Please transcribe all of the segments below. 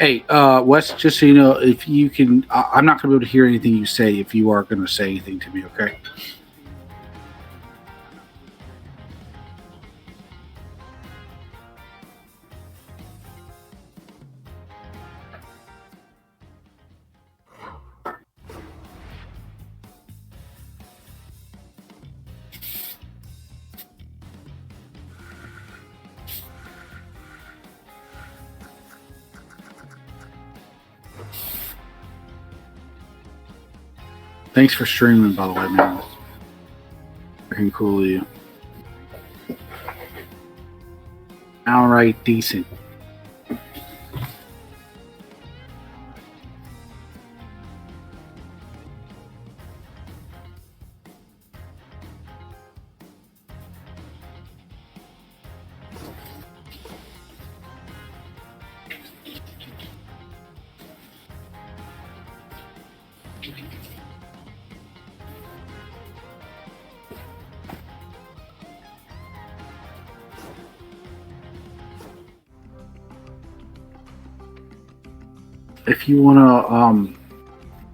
Hey, Wes, just so you know, if you can, I'm not going to be able to hear anything you say if you are going to say anything to me, okay? Thanks for streaming, by the way, man. Freaking cool of you. All right, decent. If you want to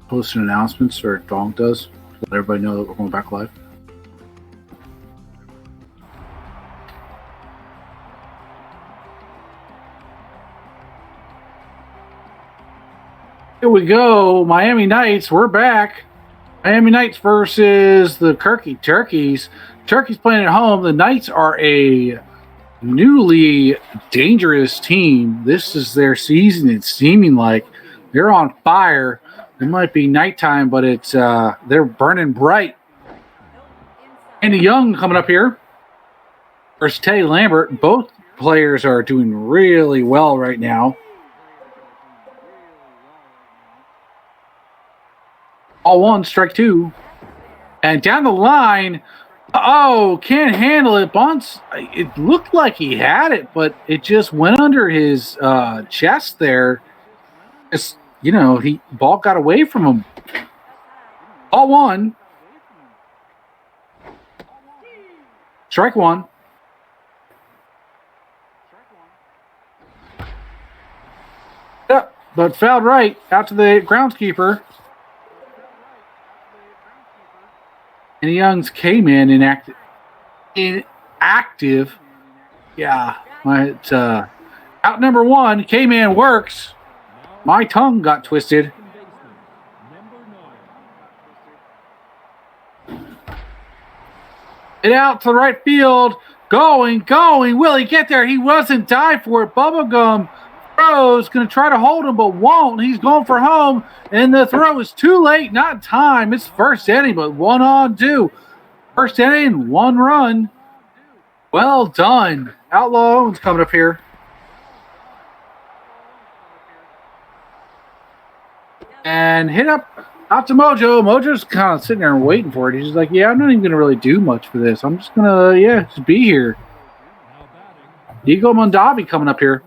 post an announcement, or Donk does, let everybody know that we're going back live. Here we go, Miami Knights. We're back. Miami Knights versus the Quirky Turkeys. Turkeys playing at home. The Knights are a newly dangerous team. This is their season. It's seeming like they're on fire. It might be nighttime, but it's they're burning bright. Andy Young coming up here versus Teddy Lambert. Both players are doing really well right now. All one, strike two. And down the line, can't handle it. Bunts, it looked like he had it, but it just went under his chest there. Just, ball got away from him. All one. Strike one. Yeah, but fouled right out to the groundskeeper. And Young's K-Man inactive. Yeah. It's out number one. K-Man works. My tongue got twisted. It out to the right field. Going. Will he get there? He wasn't dive for it. Bubblegum throws. Going to try to hold him, but won't. He's going for home. And the throw is too late. Not time. It's first inning, but 1-2. First inning, one run. Well done. Outlaw Owens coming up here. And hit up out to Mojo. Mojo's kind of sitting there and waiting for it. He's just like, yeah, I'm not even going to really do much for this. I'm just going to, just be here. Diego Mondavi coming up here.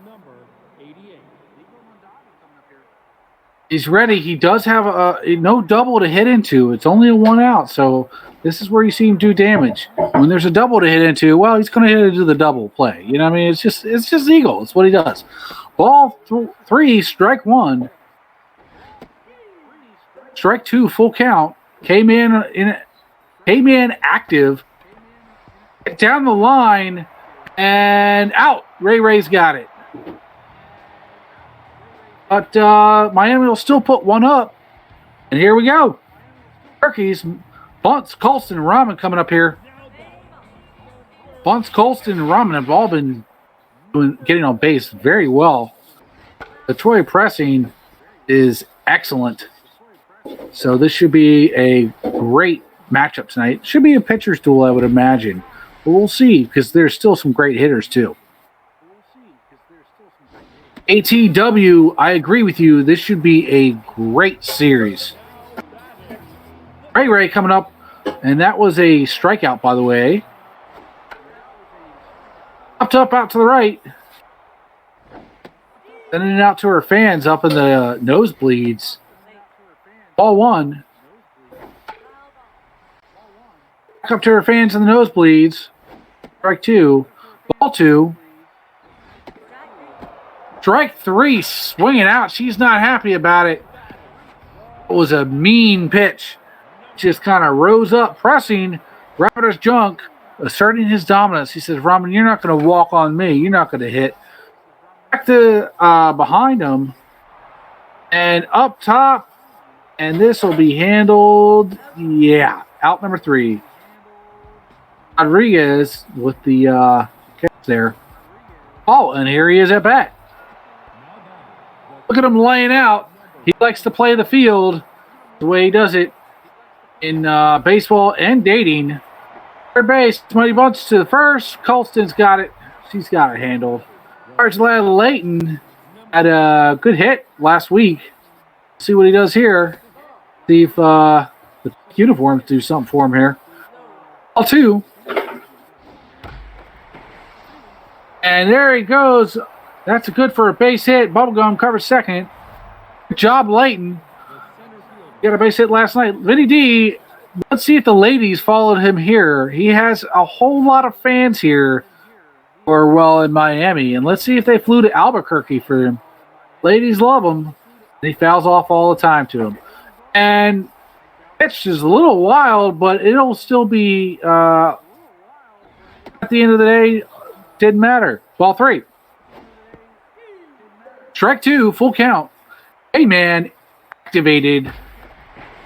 He's ready. He does have no double to hit into. It's only a 1 out, so this is where you see him do damage. When there's a double to hit into, well, he's going to hit into the double play. You know what I mean? It's just Eagle. It's what he does. Ball three, strike one. Strike two, full count. K-Man active. Down the line and out. Ray's got it. But Miami will still put one up. And here we go. Turkeys, Bunts, Colston, and Rahman coming up here. Bunts, Colston, and Rahman have all been getting on base very well. The Troy pressing is excellent. So this should be a great matchup tonight. Should be a pitcher's duel, I would imagine. But we'll see, because there's still some great hitters, too. ATW, I agree with you. This should be a great series. Ray coming up, and that was a strikeout, by the way. Up, out to the right. Sending it out to her fans up in the nosebleeds. Ball one. Back up to her fans in the nosebleeds. Strike two. Ball two. Strike 3, swinging out. She's not happy about it. It was a mean pitch. Just kind of rose up, pressing Raptor's junk, asserting his dominance. He says, Ramen, you're not going to walk on me. You're not going to hit. Back to behind him and up top. And this will be handled. Yeah, out number 3. Rodriguez with the catch there. Oh, and here he is at bat. Look at him laying out. He likes to play the field the way he does it in baseball and dating. Third base, Money Bunch to the first. Colston's got it. She's got it handled. Layton had a good hit last week. See what he does here. See if the uniforms do something for him here. Ball 2. And there he goes. That's good for a base hit. Bubblegum covers second. Good job, Layton. Got a base hit last night. Vinny D, let's see if the ladies followed him here. He has a whole lot of fans here, or well, in Miami. And let's see if they flew to Albuquerque for him. Ladies love him. And he fouls off all the time to him. And pitch is a little wild, but it'll still be, at the end of the day, didn't matter. Ball 3. Strike 2, full count. K-Man activated.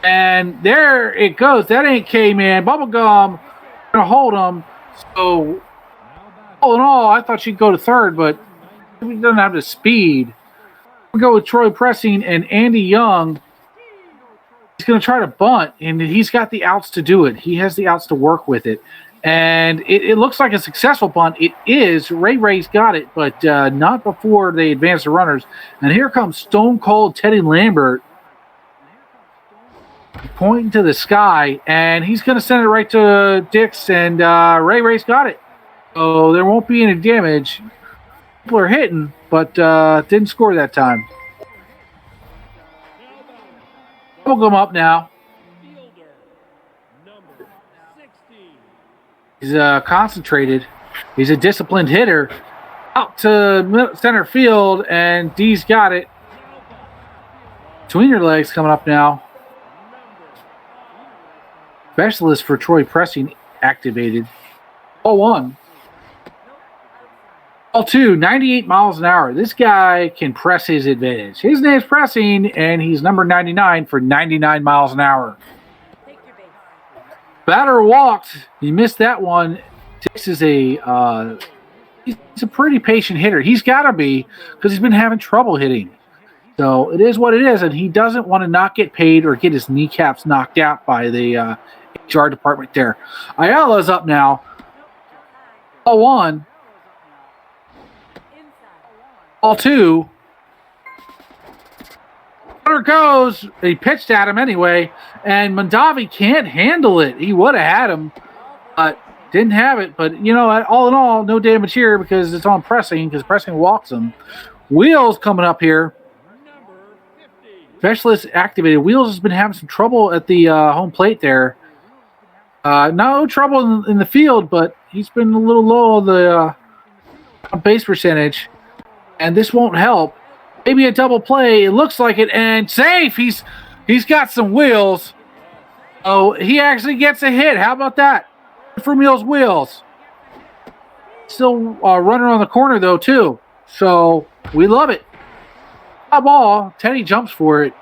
And there it goes. That ain't K-Man. Bubblegum going to hold him. So, all in all, I thought she'd go to third, but he doesn't have the speed. We'll go with Troy Pressing and Andy Young. He's going to try to bunt, and he's got the outs to do it. He has the outs to work with it. And it looks like a successful bunt. It is. Ray's got it, but not before they advance the runners. And here comes Stone Cold Teddy Lambert pointing to the sky, and he's going to send it right to Dix, and Ray's got it. So there won't be any damage. People are hitting, but didn't score that time. Bubblegum up now. He's concentrated. He's a disciplined hitter. Out to center field, and D's got it. Between your legs coming up now. Specialist for Troy Pressing activated. Ball 1. Ball 2, 98 miles an hour. This guy can press his advantage. His name's Pressing, and he's number 99 for 99 miles an hour. Batter walked. He missed that one. Dix is he's a pretty patient hitter. He's got to be, because he's been having trouble hitting. So it is what it is, and he doesn't want to not get paid or get his kneecaps knocked out by the HR department there. Ayala's up now. Ball 1. Ball 2. There goes. He pitched at him anyway, and Mondavi can't handle it. He would have had him, but didn't have it. But, you know, all in all, no damage here because it's on Pressing, because Pressing walks him. Wheels coming up here. Specialist activated. Wheels has been having some trouble at the home plate there. No trouble in the field, but he's been a little low on the base percentage, and this won't help. Maybe a double play. It looks like it, and safe. He's got some wheels. Oh, he actually gets a hit. How about that? For Wheels. Still runner on the corner though too. So we love it. A ball. Teddy jumps for it.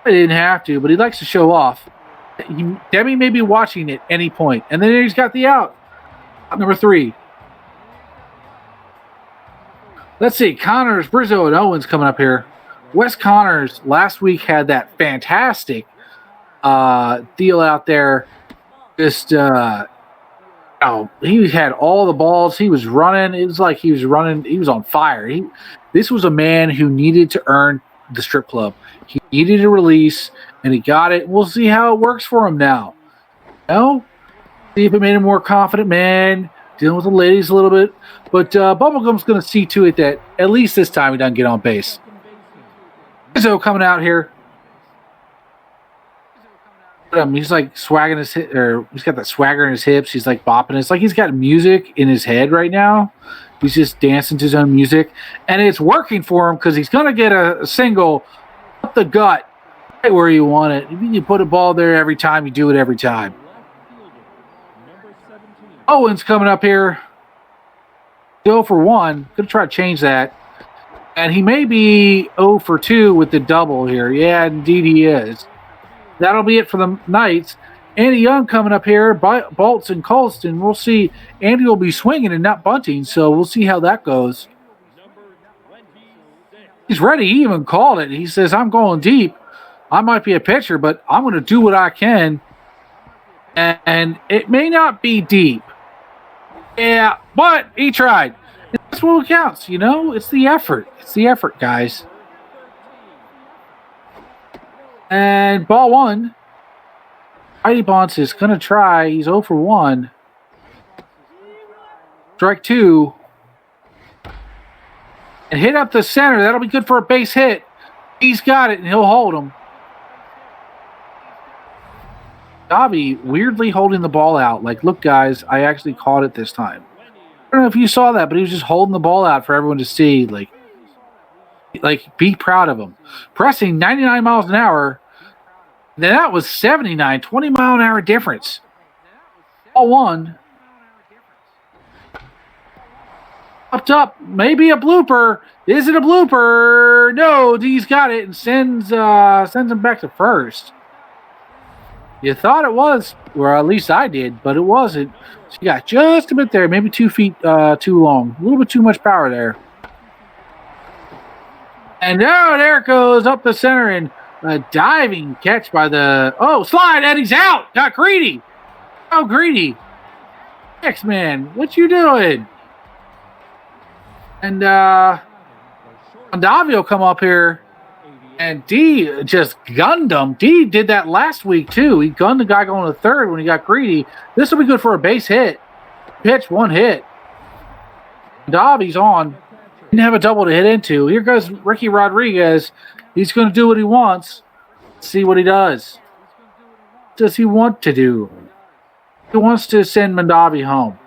I didn't have to, but he likes to show off. Demi may be watching at any point, and then he's got the out. Number 3. Let's see, Connors, Brizzo, and Owens coming up here. Wes Connors last week had that fantastic deal out there. Just, he had all the balls. He was running. It was like he was running. He was on fire. This was a man who needed to earn the strip club. He needed a release, and he got it. We'll see how it works for him now. See if it made him more confident man. Dealing with the ladies a little bit. But Bubblegum's going to see to it that at least this time he doesn't get on base. Rizzo coming out here. He's like swagging his hip, or he's got that swagger in his hips. He's like bopping. It's like he's got music in his head right now. He's just dancing to his own music, and it's working for him because he's going to get a single up the gut right where you want it. You put a ball there every time, you do it every time. Owen's coming up here. 0 for 1. Going to try to change that. And he may be 0 for 2 with the double here. Yeah, indeed he is. That'll be it for the Knights. Andy Young coming up here. Bolts and Colston. We'll see. Andy will be swinging and not bunting, so we'll see how that goes. He's ready. He even called it. He says, I'm going deep. I might be a pitcher, but I'm going to do what I can. And it may not be deep. Yeah, but he tried. That's what counts, you know? It's the effort. It's the effort, guys. And ball 1. Heidi Bonds is going to try. He's 0 for 1. Strike 2. And hit up the center. That'll be good for a base hit. He's got it, and he'll hold him. Dobby weirdly holding the ball out. Like, look, guys, I actually caught it this time. I don't know if you saw that, but he was just holding the ball out for everyone to see. Like be proud of him. Pressing 99 miles an hour. Then that was 79, 20-mile-an-hour difference. Ball 1. Popped up, maybe a blooper. Is it a blooper? No, D's got it and sends him back to first. You thought it was, or at least I did, but it wasn't. So you got just a bit there, maybe 2 feet too long. A little bit too much power there. And now there it goes up the center, and a diving catch by the... Oh, slide, and he's out. Got greedy. Oh, greedy. X-Man, what you doing? And Ondavio come up here. And D just gunned him. D did that last week, too. He gunned the guy going to third when he got greedy. This will be good for a base hit. Pitch, 1 hit. Dobby's on. Didn't have a double to hit into. Here goes Ricky Rodriguez. He's going to do what he wants. Let's see what he does. What does he want to do? He wants to send Mondavi home.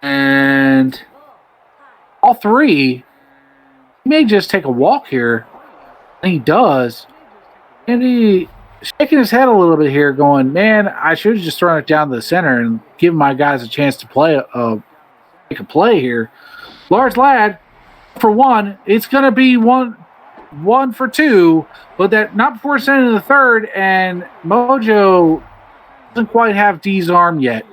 And... all 3, he may just take a walk here. And he does. And he shaking his head a little bit here, going, man, I should have just thrown it down to the center and given my guys a chance to play, make a play here. Large Lad, for 1, it's going to be one for 2, but that not before sending to the third, and Mojo doesn't quite have D's arm yet.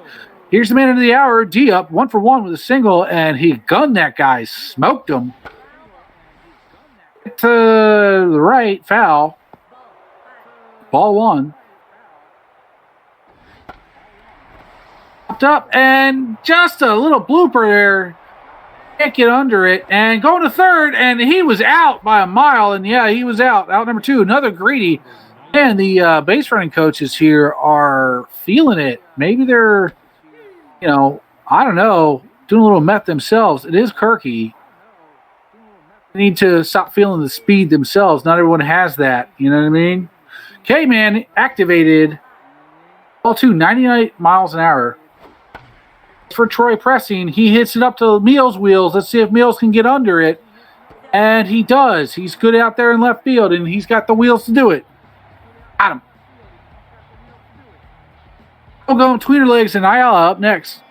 Here's the man of the hour, D up, 1 for 1 with a single, and he gunned that guy, smoked him. To the right, foul. Ball 1. Popped up, and just a little blooper there. Can't get under it, and going to third, and he was out by a mile, and yeah, he was out. Out number 2, another greedy. And the base running coaches here are feeling it. Maybe they're... you know, I don't know, doing a little meth themselves. It is Quirky. They need to stop feeling the speed themselves. Not everyone has that. You know what I mean? K-Man activated. Ball 2, 99 miles an hour. For Troy Pressing, he hits it up to Meals' wheels. Let's see if Meals can get under it. And he does. He's good out there in left field, and he's got the wheels to do it. Got him. We'll go Tweeter Legs and Ayala up next.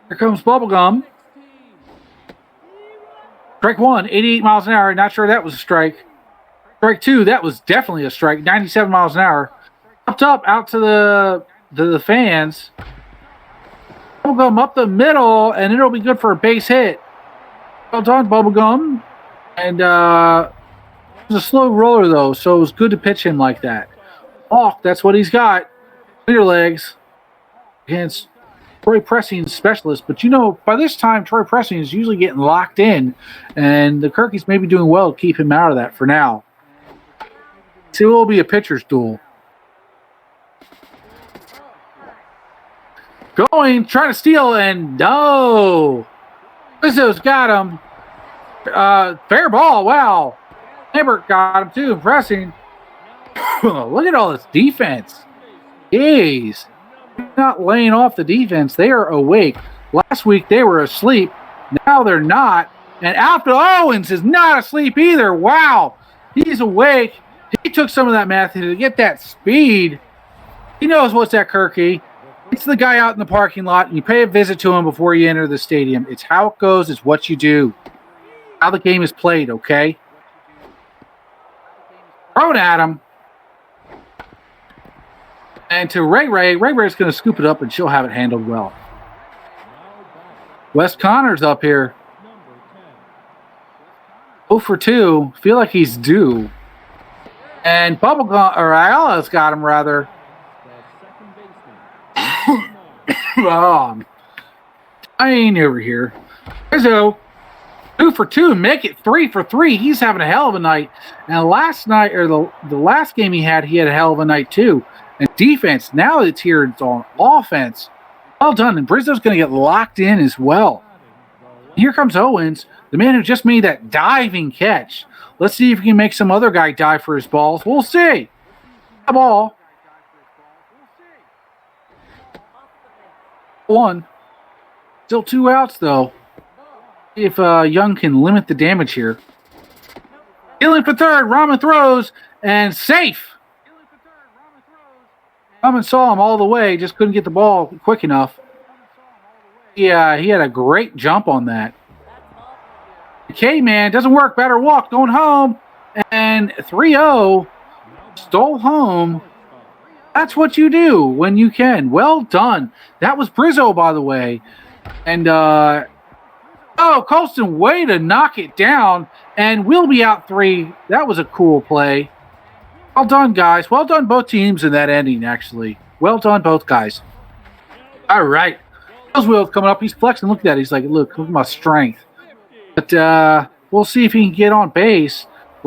Here comes Bubblegum. Strike 1, 88 miles an hour. Not sure that was a strike. Strike 2, that was definitely a strike. 97 miles an hour. Popped up out to the fans. Bubblegum up the middle, and it'll be good for a base hit. Well done, Bubblegum. And it was a slow roller, though, so it was good to pitch him like that. Hawk, that's what he's got. Clear legs against Troy Pressing specialist. But, you know, by this time, Troy Pressing is usually getting locked in, and the Quirkies may be doing well to keep him out of that for now. See, it will be a pitcher's duel. Going, trying to steal, and no. Rizzo's got him. Fair ball, wow. Lambert got him, too, Pressing. Look at all this defense. Jeez. They're not laying off the defense. They are awake. Last week they were asleep. Now they're not. And Alfred Owens is not asleep either. Wow. He's awake. He took some of that method to get that speed. He knows what's at Quirky. It's the guy out in the parking lot, and you pay a visit to him before you enter the stadium. It's how it goes. It's what you do. How the game is played, okay? Thrown at him. And to Ray Ray's going to scoop it up, and she'll have it handled well. Wes Connor's up here. 0 for 2. Feel like he's due. And Ayala's got him, rather. Tying over here. Rizzo, 2 for 2, make it 3 for 3. He's having a hell of a night. And last night, or the last game he had a hell of a night too. And defense, now it's here, it's on offense. Well done. And Brizzo's going to get locked in as well. Here comes Owens, the man who just made that diving catch. Let's see if he can make some other guy dive for his balls. We'll see. The ball. 1. Still 2 outs, though. See if Young can limit the damage here. Healing for third. Rahman throws. And safe. Rahman saw him all the way. Just couldn't get the ball quick enough. Yeah, he had a great jump on that. K-Man doesn't work. Better walk. Going home. And 3-0. Stole home. That's what you do when you can. Well done. That was Brizzo, by the way. And, Colston, way to knock it down. And we'll be out 3. That was a cool play. Well done, guys. Well done, both teams in that ending, actually. Well done, both guys. All right. Will's coming up. He's flexing. Look at that. He's like, look at my strength. But we'll see if he can get on base.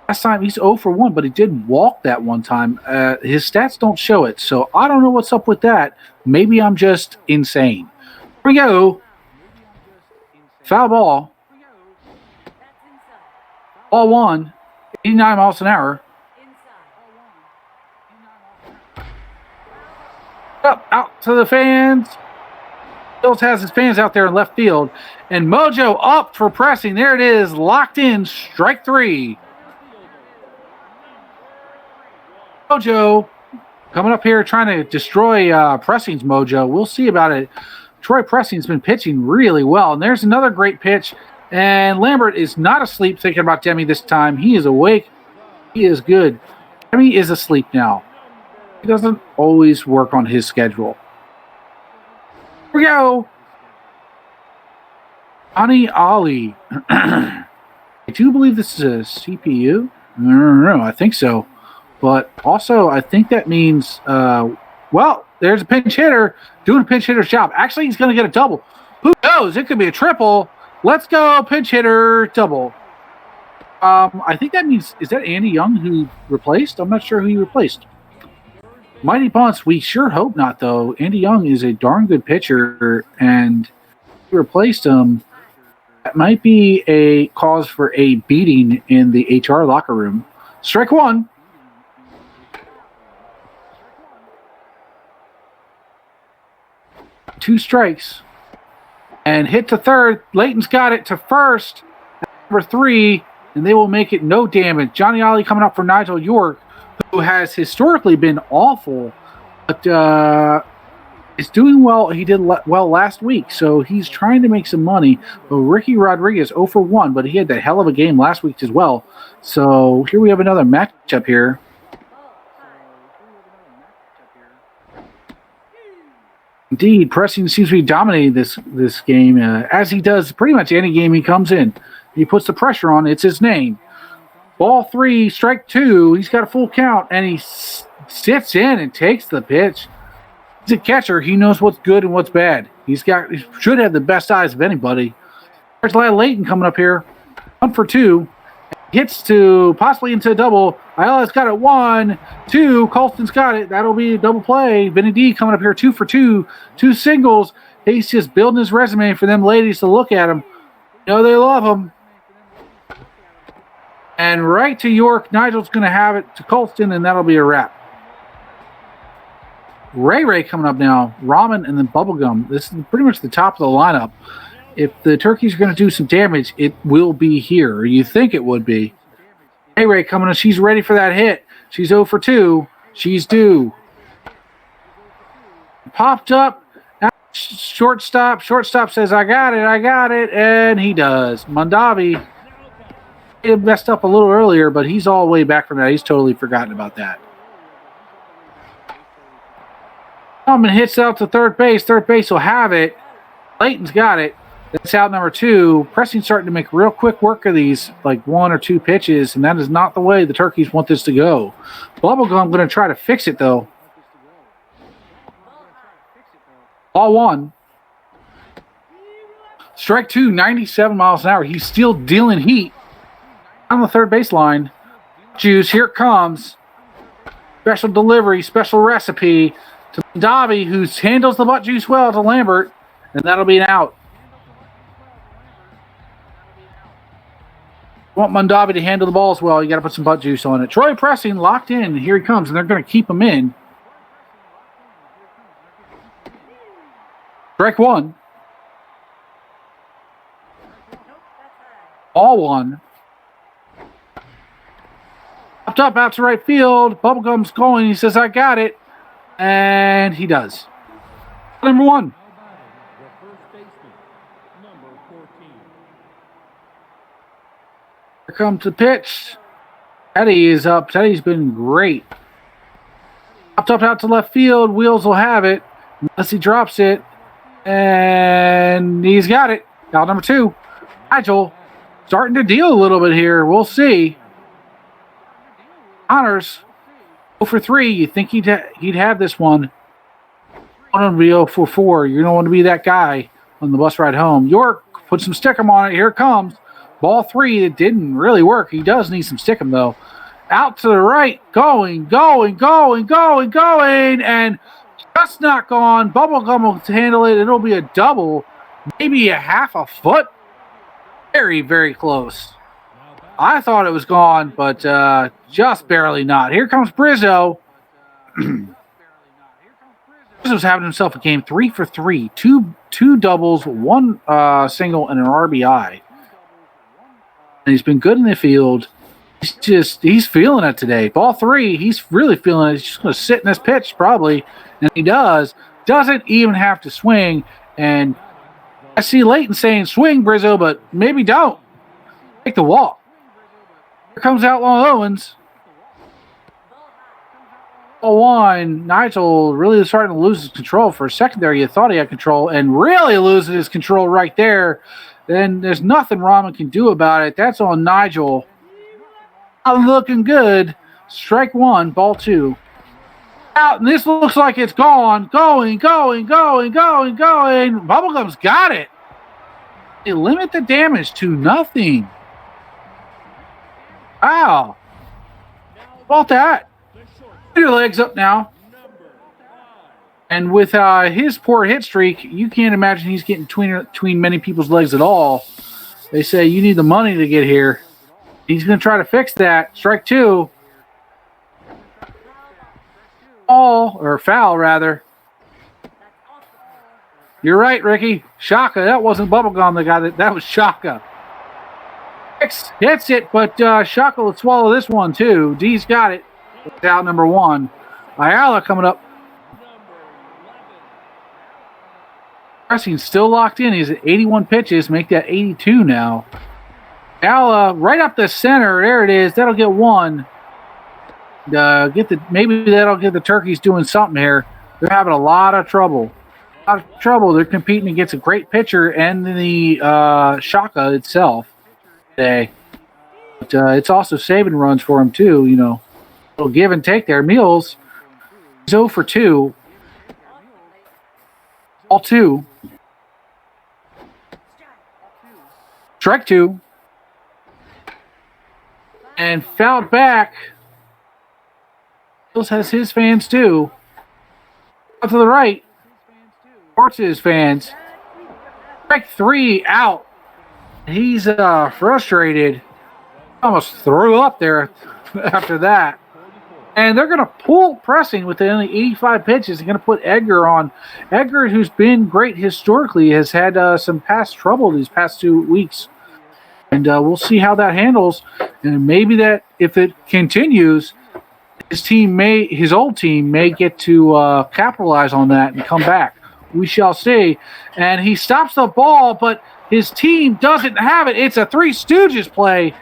Last time he's 0 for 1, but he did walk that one time. His stats don't show it, so I don't know what's up with that. Maybe I'm just insane. Here we go. Foul ball. Ball 1. 89 miles an hour. Up, out to the fans. Phillips has his fans out there in left field. And Mojo up for pressing. There it is. Locked in. Strike 3. Mojo coming up here trying to destroy Pressing's mojo. We'll see about it. Troy Pressing's been pitching really well. And there's another great pitch. And Lambert is not asleep thinking about Demi this time. He is awake. He is good. Demi is asleep now. He doesn't always work on his schedule. Here we go. Ani Ali. I do believe this is a CPU. I don't know. I think so. But also, I think that means, there's a pinch hitter doing a pinch hitter's job. Actually, he's going to get a double. Who knows? It could be a triple. Let's go, pinch hitter, double. I think that means, is that Andy Young who replaced? I'm not sure who he replaced. Mighty Bunts, we sure hope not, though. Andy Young is a darn good pitcher, and he replaced him. That might be a cause for a beating in the HR locker room. Strike 1. Two strikes. And hit to third. Layton's got it to first. Number 3. And they will make it no damage. Johnny Ollie coming up for Nigel York, who has historically been awful. But is doing well. He did well last week. So he's trying to make some money. But Ricky Rodriguez 0 for 1. But he had that hell of a game last week as well. So here we have another matchup here. Indeed, Pressing seems to be dominating this game, as he does pretty much any game he comes in. He puts the pressure on. It's his name. Ball 3, strike 2. He's got a full count, and he sits in and takes the pitch. He's a catcher. He knows what's good and what's bad. He should have the best eyes of anybody. There's Layton coming up here. 1 for 2. Hits to possibly into a double. Ayala's got it. 1, 2. Colston's got it. That'll be a double play. Benny D coming up here. 2 for 2. 2 singles. He's just building his resume for them ladies to look at him. You know they love him. And right to York. Nigel's going to have it to Colston, and that'll be a wrap. Ray coming up now. Ramen and then Bubblegum. This is pretty much the top of the lineup. If the turkeys are going to do some damage, it will be here. Or you think it would be. Ray coming in. She's ready for that hit. She's 0 for 2. She's due. Popped up. Shortstop. Shortstop says, I got it. And he does. Mondavi messed up a little earlier, but he's all the way back from that. He's totally forgotten about that. And hits out to third base. Third base will have it. Layton's got it. That's out number 2. Pressing's starting to make real quick work of these, like 1 or 2 pitches, and that is not the way the turkeys want this to go. Bubblegum going to try to fix it, though. Ball 1. Strike 2, 97 miles an hour. He's still dealing heat on the third baseline. Juice, here it comes. Special delivery, special recipe to Mondavi, who handles the butt juice well to Lambert, and that'll be an out. You want Mondavi to handle the balls well, you got to put some butt juice on it. Troy Pressing locked in. Here he comes, and they're going to keep him in. Strike 1. Ball 1. Popped up out to right field. Bubblegum's going. He says, I got it. And he does. Number 1. Here comes the pitch. Teddy is up. Teddy's been great. Popped up out to left field. Wheels will have it. Unless he drops it. And he's got it. Out number 2. Nigel starting to deal a little bit here. We'll see. Honors 0 for 3. You think he'd have this one. Want him to be 0 for 4. You don't want to be that guy on the bus ride home. York, put some stickum on it. Here it comes. Ball 3. It didn't really work. He does need some stickum, though. Out to the right. Going. And just not gone. Bubblegum will handle it. It'll be a double. Maybe a half a foot. Very, very close. I thought it was gone, but just barely not. Here comes Brizzo. Brizzo's having himself a game 3 for 3. Two doubles, 1 single, and an RBI. And he's been good in the field. He's feeling it today. Ball 3, he's really feeling it. He's just going to sit in this pitch probably, and he does. Doesn't even have to swing. And I see Layton saying, swing, Brizzo, but maybe don't. Take the walk. Here comes Outlaw Owens. Ball 1. Nigel really starting to lose his control. For a second there, you thought he had control, and really losing his control right there. Then there's nothing Ramen can do about it. That's on Nigel. Not looking good. Strike 1, ball 2. Out, and this looks like it's gone. Going. Bubblegum's got it. They limit the damage to nothing. Wow. About that. Put your legs up now. And with his poor hit streak, you can't imagine he's getting between many people's legs at all. They say you need the money to get here. He's going to try to fix that. Strike 2. Foul, rather. You're right, Ricky. Shaka. That wasn't Bubblegum that got it. That was Shaka. Hits it, but Shaka will swallow this one, too. D's got it. It's out number 1. Ayala coming up. Pressing still locked in. He's at 81 pitches. Make that 82 now. Ayala right up the center. There it is. That'll get 1. Maybe that'll get the turkeys doing something here. They're having a lot of trouble. They're competing against a great pitcher and the Shaka itself today. But it's also saving runs for him too. You know, a little give and take there. Mills 0 for 2. All 2. Strike 2. And fouled back. Mills has his fans too. Out to the right. Horses fans. Strike 3 out. He's frustrated. Almost threw up there after that. And they're going to pull pressing with only 85 pitches. They're going to put Edgar on. Edgar, who's been great historically, has had some past trouble these past 2 weeks. And we'll see how that handles. And maybe that if it continues, his old team may get to capitalize on that and come back. We shall see. And he stops the ball, but his team doesn't have it. It's a Three Stooges play.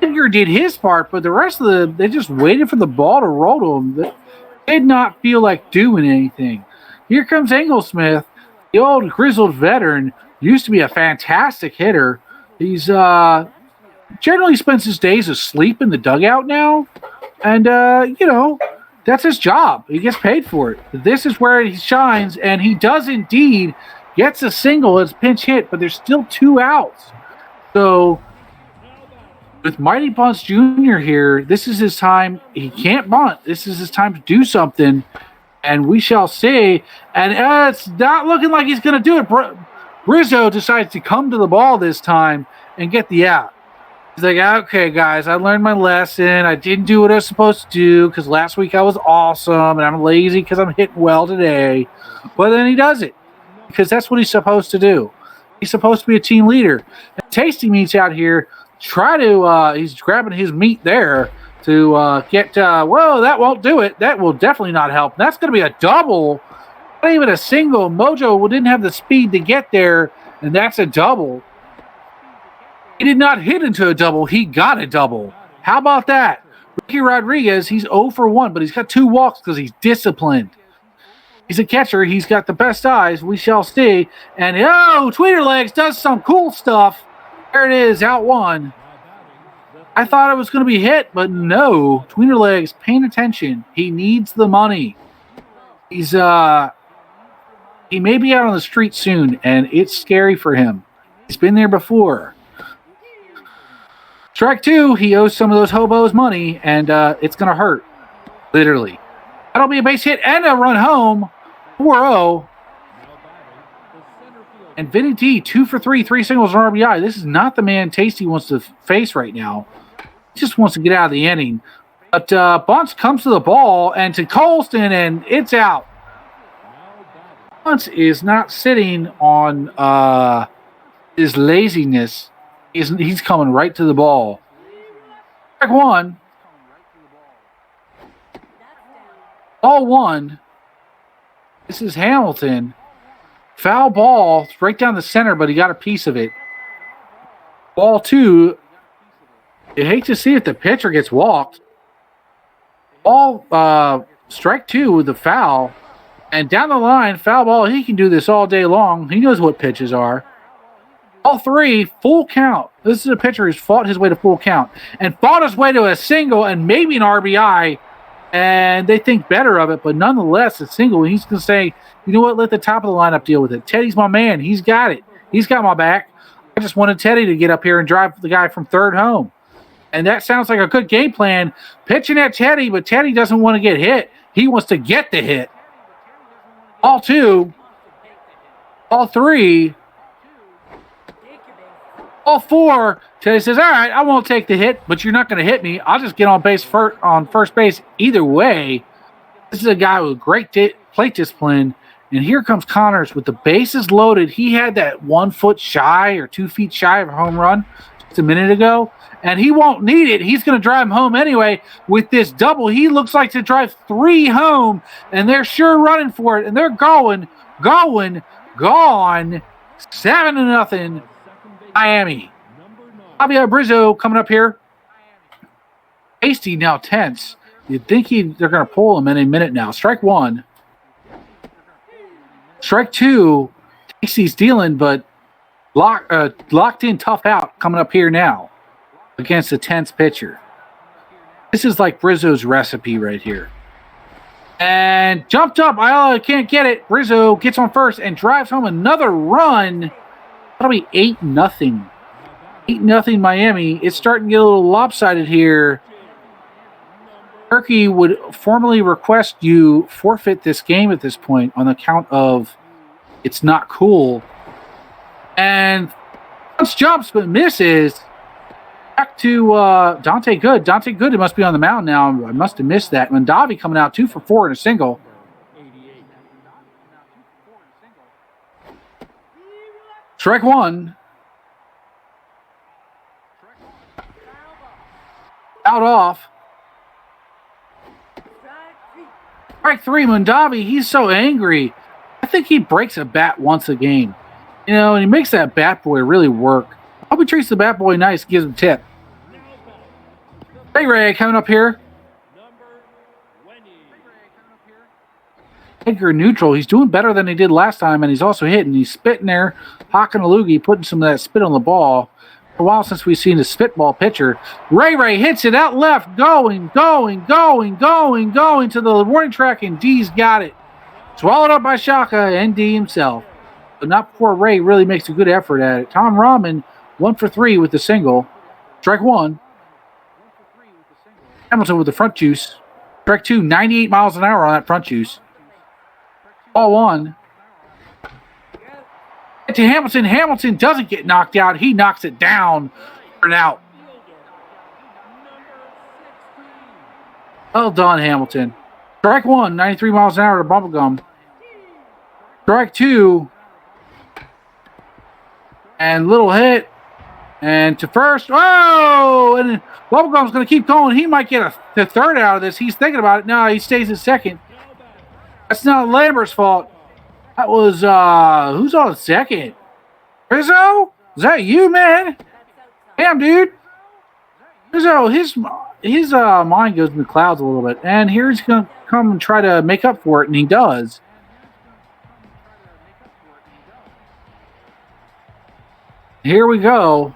Edgar did his part, but the rest of they just waited for the ball to roll to him. They did not feel like doing anything. Here comes Englesmith, the old grizzled veteran, used to be a fantastic hitter. He's generally spends his days asleep in the dugout now, and that's his job. He gets paid for it. This is where he shines, and he does indeed gets a single as pinch hit, but there's still 2 outs. So with Mighty Bunts Jr. here, this is his time. He can't bunt. This is his time to do something, and we shall see. And it's not looking like he's going to do it. Rizzo decides to come to the ball this time and get the out. He's like, okay, guys, I learned my lesson. I didn't do what I was supposed to do because last week I was awesome, and I'm lazy because I'm hitting well today. But then he does it because that's what he's supposed to do. He's supposed to be a team leader. And Tasty Meat's out here. He's grabbing his meat there to get, whoa, that won't do it. That will definitely not help. That's going to be a double, not even a single. Mojo didn't have the speed to get there, and that's a double. He did not hit into a double. He got a double. How about that? Ricky Rodriguez, he's 0 for 1, but he's got 2 walks because he's disciplined. He's a catcher. He's got the best eyes. We shall see. And, Tweederlegs does some cool stuff. There it is, out 1. I thought it was going to be hit, but no. Tweederlegs paying attention. He needs the money. He may be out on the street soon, and it's scary for him. He's been there before. Strike 2, he owes some of those hobos money, and it's going to hurt. Literally. That'll be a base hit and a run home. 4-0. And Vinny D, 2 for 3, 3 singles and RBI. This is not the man Tasty wants to face right now. He just wants to get out of the inning. But Bunce comes to the ball and to Colston, and it's out. Bunce is not sitting on his laziness. He's coming right to the ball. Strike 1. Ball 1. This is Hamilton. Foul ball right down the center, but he got a piece of it. Ball 2. You hate to see it. The pitcher gets walked. Strike 2 with the foul. And down the line, foul ball. He can do this all day long. He knows what pitches are. Ball 3, full count. This is a pitcher who's fought his way to full count. And fought his way to a single and maybe an RBI. And they think better of it, but nonetheless, a single. He's going to say, you know what, let the top of the lineup deal with it. Teddy's my man. He's got it. He's got my back. I just wanted Teddy to get up here and drive the guy from third home. And that sounds like a good game plan. Pitching at Teddy, but Teddy doesn't want to get hit. He wants to get the hit. Ball 2. Ball 3. Ball 4. Teddy says, all right, I won't take the hit, but you're not going to hit me. I'll just get on first base either way. This is a guy with great plate discipline. And here comes Connors with the bases loaded. He had that 1 foot shy or 2 feet shy of a home run just a minute ago. And he won't need it. He's going to drive him home anyway. With this double, he looks like to drive 3 home. And they're sure running for it. And they're gone. 7-0. Miami. Javier Brizzo coming up here. Tasty now tense. You'd think they're going to pull him in a minute now. Strike 1. Strike 2. Tasty's dealing, but locked in, tough out coming up here now against a tense pitcher. This is like Brizzo's recipe right here. And jumped up. I can't get it. Brizzo gets on first and drives home another run. That'll be 8-0. 8-0 Miami. It's starting to get a little lopsided here. Quirky would formally request you forfeit this game at this point on account of it's not cool. And Bunce jumps but misses. Back to Dante Good. Dante Good, it must be on the mound now. I must have missed that. Mondavi coming out 2 for 4 in a single. Strike one. Out off. Strike three, Mondavi. He's so angry. I think he breaks a bat once a game. You know, and he makes that bat boy really work. I hope he treats the bat boy nice, gives him a tip. Ray coming up here. Edgar neutral. He's doing better than he did last time, and he's also hitting. He's spitting there, hocking a loogie, putting some of that spit on the ball. For a while since we've seen a spitball pitcher. Ray hits it out left, going to the warning track, and D's got it. Swallowed up by Shaka and D himself. But not before Ray really makes a good effort at it. Tom Rahman, 1 for 3 with the single. Strike one. Hamilton with the front juice. Strike two, 98 miles an hour on that front juice. Ball one. To Hamilton. Hamilton doesn't get knocked out. He knocks it down for an out. Well done, Hamilton. Strike one, 93 miles an hour to Bubblegum. Strike two. And little hit. And to first. Oh! And Bubblegum's going to keep going. He might get the third out of this. He's thinking about it. No, he stays at second. That's not Lambert's fault. That was, who's on second? Rizzo? Is that you, man? Damn, dude. Rizzo, his mind goes in the clouds a little bit. And here he's going to come and try to make up for it, and he does. Here we go.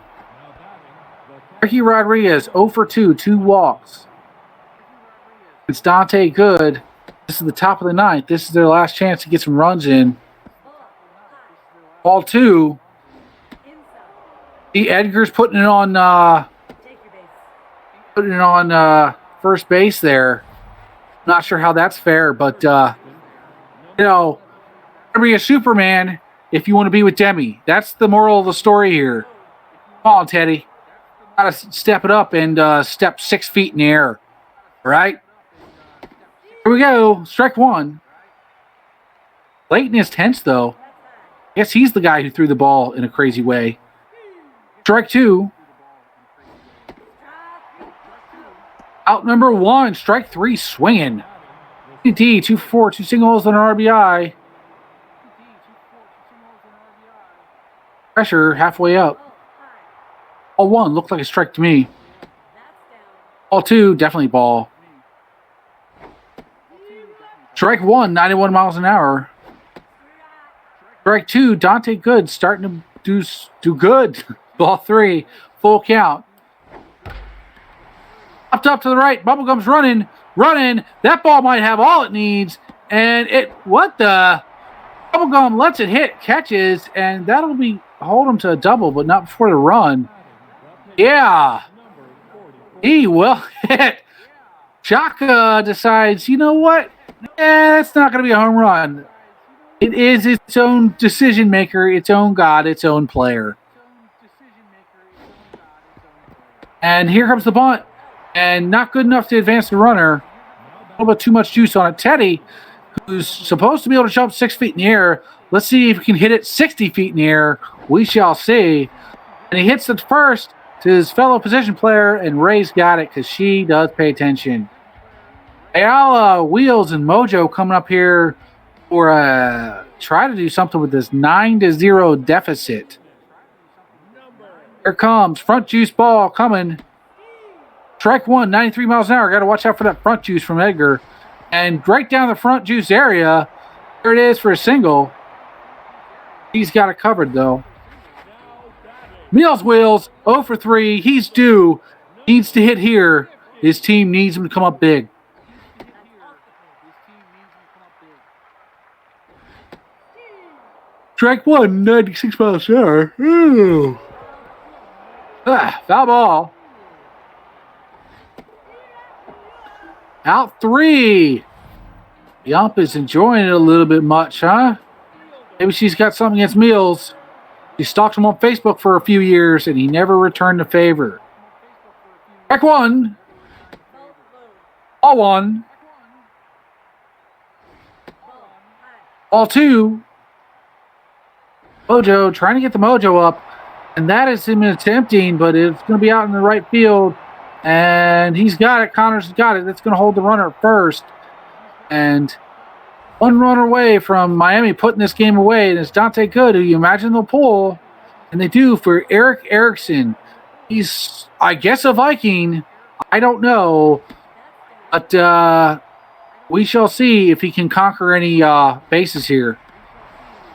Ricky Rodriguez, 0 for 2, 2 walks. It's Dante Good. This is the top of the ninth. This is their last chance to get some runs in. Ball two. The Edgar's putting it on first base there. Not sure how that's fair, but you know, be a Superman if you want to be with Demi. That's the moral of the story here. Come on, Teddy. Gotta step it up and step 6 feet in the air. All right? Here we go. Strike one. Leighton is tense, though. I guess he's the guy who threw the ball in a crazy way. Strike two. Out number one. Strike three. Swinging. D, 2 for 4, 2 singles and an RBI. Pressure halfway up. Ball one looked like a strike to me. Ball two, definitely ball. Strike one, 91 miles an hour. Strike two, Dante Good starting to do good. Ball three, full count. Up to the right, Bubblegum's running. That ball might have all it needs. And Bubblegum lets it hit, catches, and that'll hold him to a double, but not before the run. Yeah. He will hit. Shaka decides, you know what? That's not going to be a home run. It is its own decision maker, its own god, its own player. And here comes the bunt. And not good enough to advance the runner. A little bit too much juice on it. Teddy, who's supposed to be able to jump 6 feet in the air. Let's see if he can hit it 60 feet in the air. We shall see. And he hits it first to his fellow position player, and Ray's got it because she does pay attention. Ayala, Wheels, and Mojo coming up here for try to do something with this 9-0 deficit. Here comes front juice ball coming. Strike one, 93 miles an hour. Got to watch out for that front juice from Edgar. And right down the front juice area, there it is for a single. He's got it covered, though. Meals Wheels, 0 for 3. He's due. Needs to hit here. His team needs him to come up big. Strike one, 96 miles an hour. Ooh. Foul ball. Out three. Yump is enjoying it a little bit much, huh? Maybe she's got something against Meals. She stalked him on Facebook for a few years, and he never returned the favor. Back one. Ball one. Ball two. Mojo trying to get the mojo up. And that is him attempting, but it's going to be out in the right field. And he's got it. Connor's got it. That's going to hold the runner first. And one run away from Miami putting this game away. And it's Dante Good, who you imagine they'll pull. And they do for Eric Erickson. He's, I guess, a Viking. I don't know. But we shall see if he can conquer any bases here.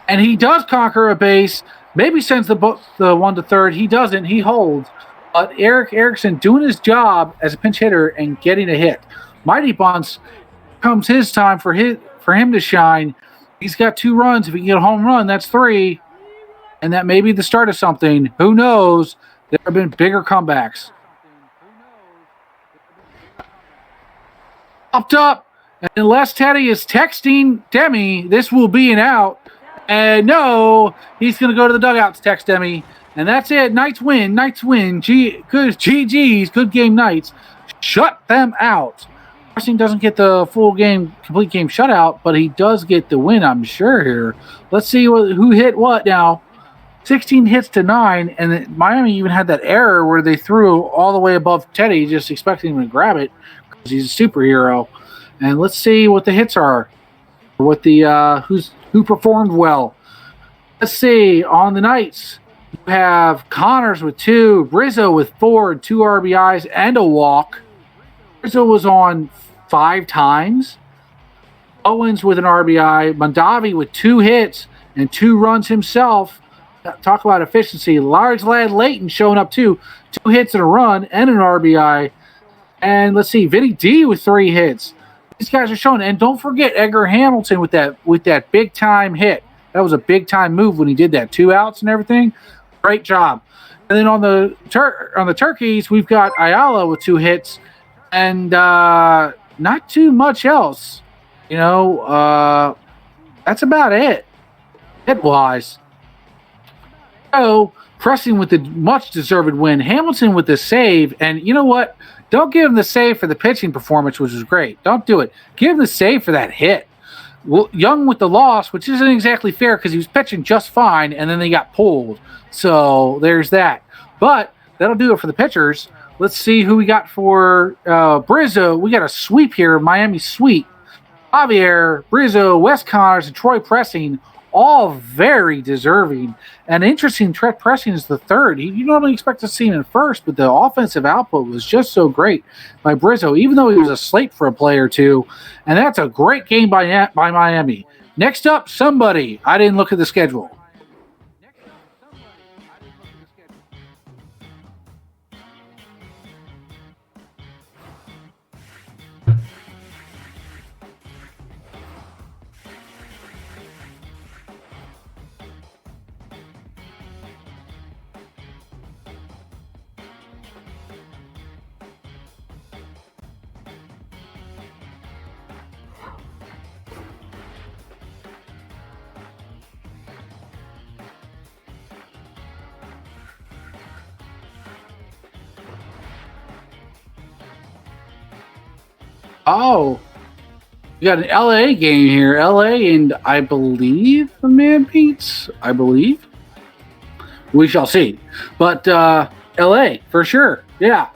And he does conquer a base. Maybe sends the one to third. He doesn't. He holds. But Eric Erickson doing his job as a pinch hitter and getting a hit. Mighty Bunts comes his time for him to shine. He's got 2 runs. If he can get a home run, that's 3. And that may be the start of something. Who knows? There have been bigger comebacks. Popped up. And unless Teddy is texting Demi, this will be an out. And no, he's going to go to the dugout to text Demi. And that's it. Knights win. Knights win. Good GG's. Good game, Knights. Shut them out. Armstrong doesn't get the complete game shutout, but he does get the win, I'm sure, here. Let's see who hit what now. 16 hits to 9, and Miami even had that error where they threw all the way above Teddy, just expecting him to grab it because he's a superhero. And let's see what the hits are. What the who performed well. Let's see. On the Knights, you have Connors with 2, Rizzo with 4, and 2 RBIs and a walk. Rizzo was on 5 times. Owens with an RBI. Mondavi with 2 hits and 2 runs himself. Talk about efficiency. Large lad Layton showing up too. 2 hits and a run and an RBI. And let's see, Vinny D with 3 hits. These guys are showing. And don't forget Edgar Hamilton with that big time hit. That was a big time move when he did that. 2 outs and everything. Great job. And then on the Turkeys, we've got Ayala with 2 hits and not too much else. You know, that's about it. Hit-wise. So, pressing with the much-deserved win. Hamilton with the save. And you know what? Don't give him the save for the pitching performance, which was great. Don't do it. Give him the save for that hit. Well, Young with the loss, which isn't exactly fair because he was pitching just fine, and then they got pulled. So, there's that. But that'll do it for the pitchers. Let's see who we got for Brizzo. We got a sweep here, Miami sweep. Javier, Brizzo, Wes Connors, and Troy Pressing, all very deserving. And interesting, Troy Pressing is the third. You normally expect to see him in first, but the offensive output was just so great by Brizzo, even though he was asleep for a play or two. And that's a great game by Miami. Next up, somebody. I didn't look at the schedule. Oh, we got an LA game here. LA and I believe the Man Beats. I believe. We shall see. But LA for sure. Yeah.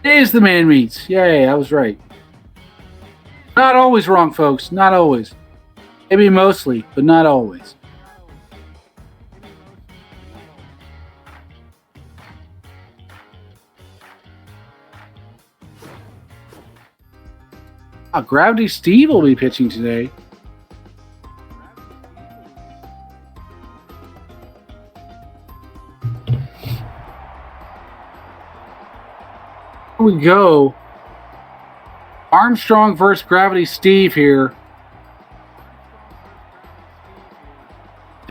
It is the Man Meats. Yay, I was right. Not always wrong, folks. Not always. Maybe mostly, but not always. Gravity Steve will be pitching today. Here we go. Armstrong versus Gravity Steve here.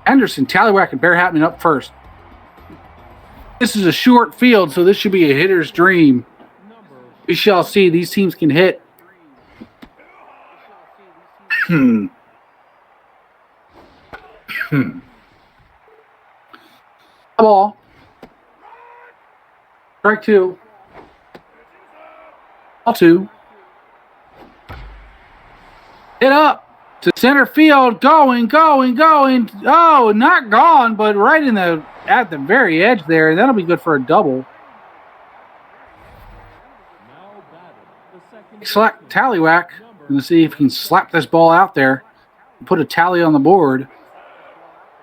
Anderson, Tallywhack, and Bear Hatman up first. This is a short field, so this should be a hitter's dream. We shall see. These teams can hit. Ball. Strike 2. Ball 2. Hit up to center field. Going. Oh, not gone, but right at the very edge there. That'll be good for a double. Tallywhack. Going to see if he can slap this ball out there and put a tally on the board.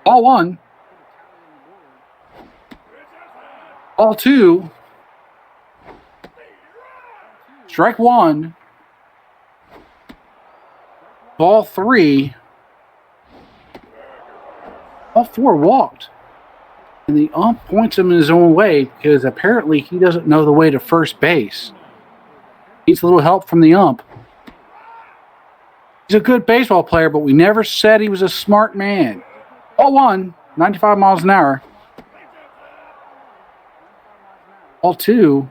Ball 1. Ball 2. Strike 1. Ball 3. All 4 walked. And the ump points him in his own way because apparently he doesn't know the way to first base. Needs a little help from the ump. He's a good baseball player, but we never said he was a smart man. Ball 1, 95 miles an hour. Ball 2.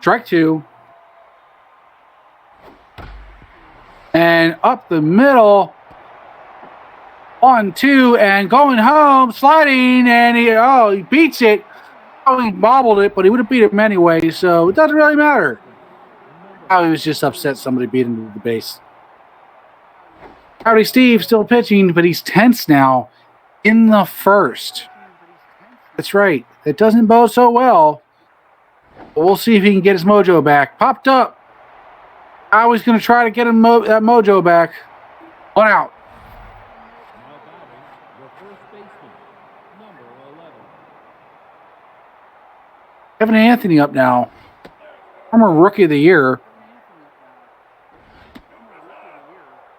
Strike 2. And up the middle. 1, 2, and going home, sliding, and he beats it. Oh, he bobbled it, but he would have beat him anyway, so it doesn't really matter. He was just upset somebody beat him to the base. Howdy Steve still pitching, but he's tense now in the first. That's right. It doesn't bode so well. But we'll see if he can get his mojo back. Popped up. I was going to try to get him that mojo back. 1 out. Kevin Anthony up now. Former Rookie of the Year.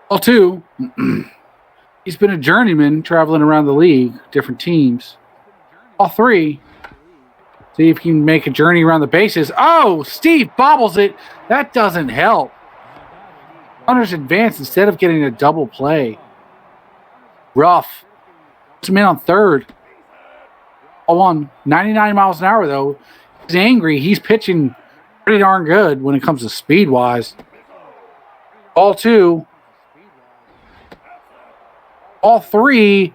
Ball 2. He's been a journeyman traveling around the league, different teams. Ball 3. See if he can make a journey around the bases. Oh, Steve bobbles it. That doesn't help. Runners advance instead of getting a double play. Rough. Puts him in on third. Ball 1. 99 miles an hour, though. He's angry. He's pitching pretty darn good when it comes to speed-wise. Ball 2. Ball 3.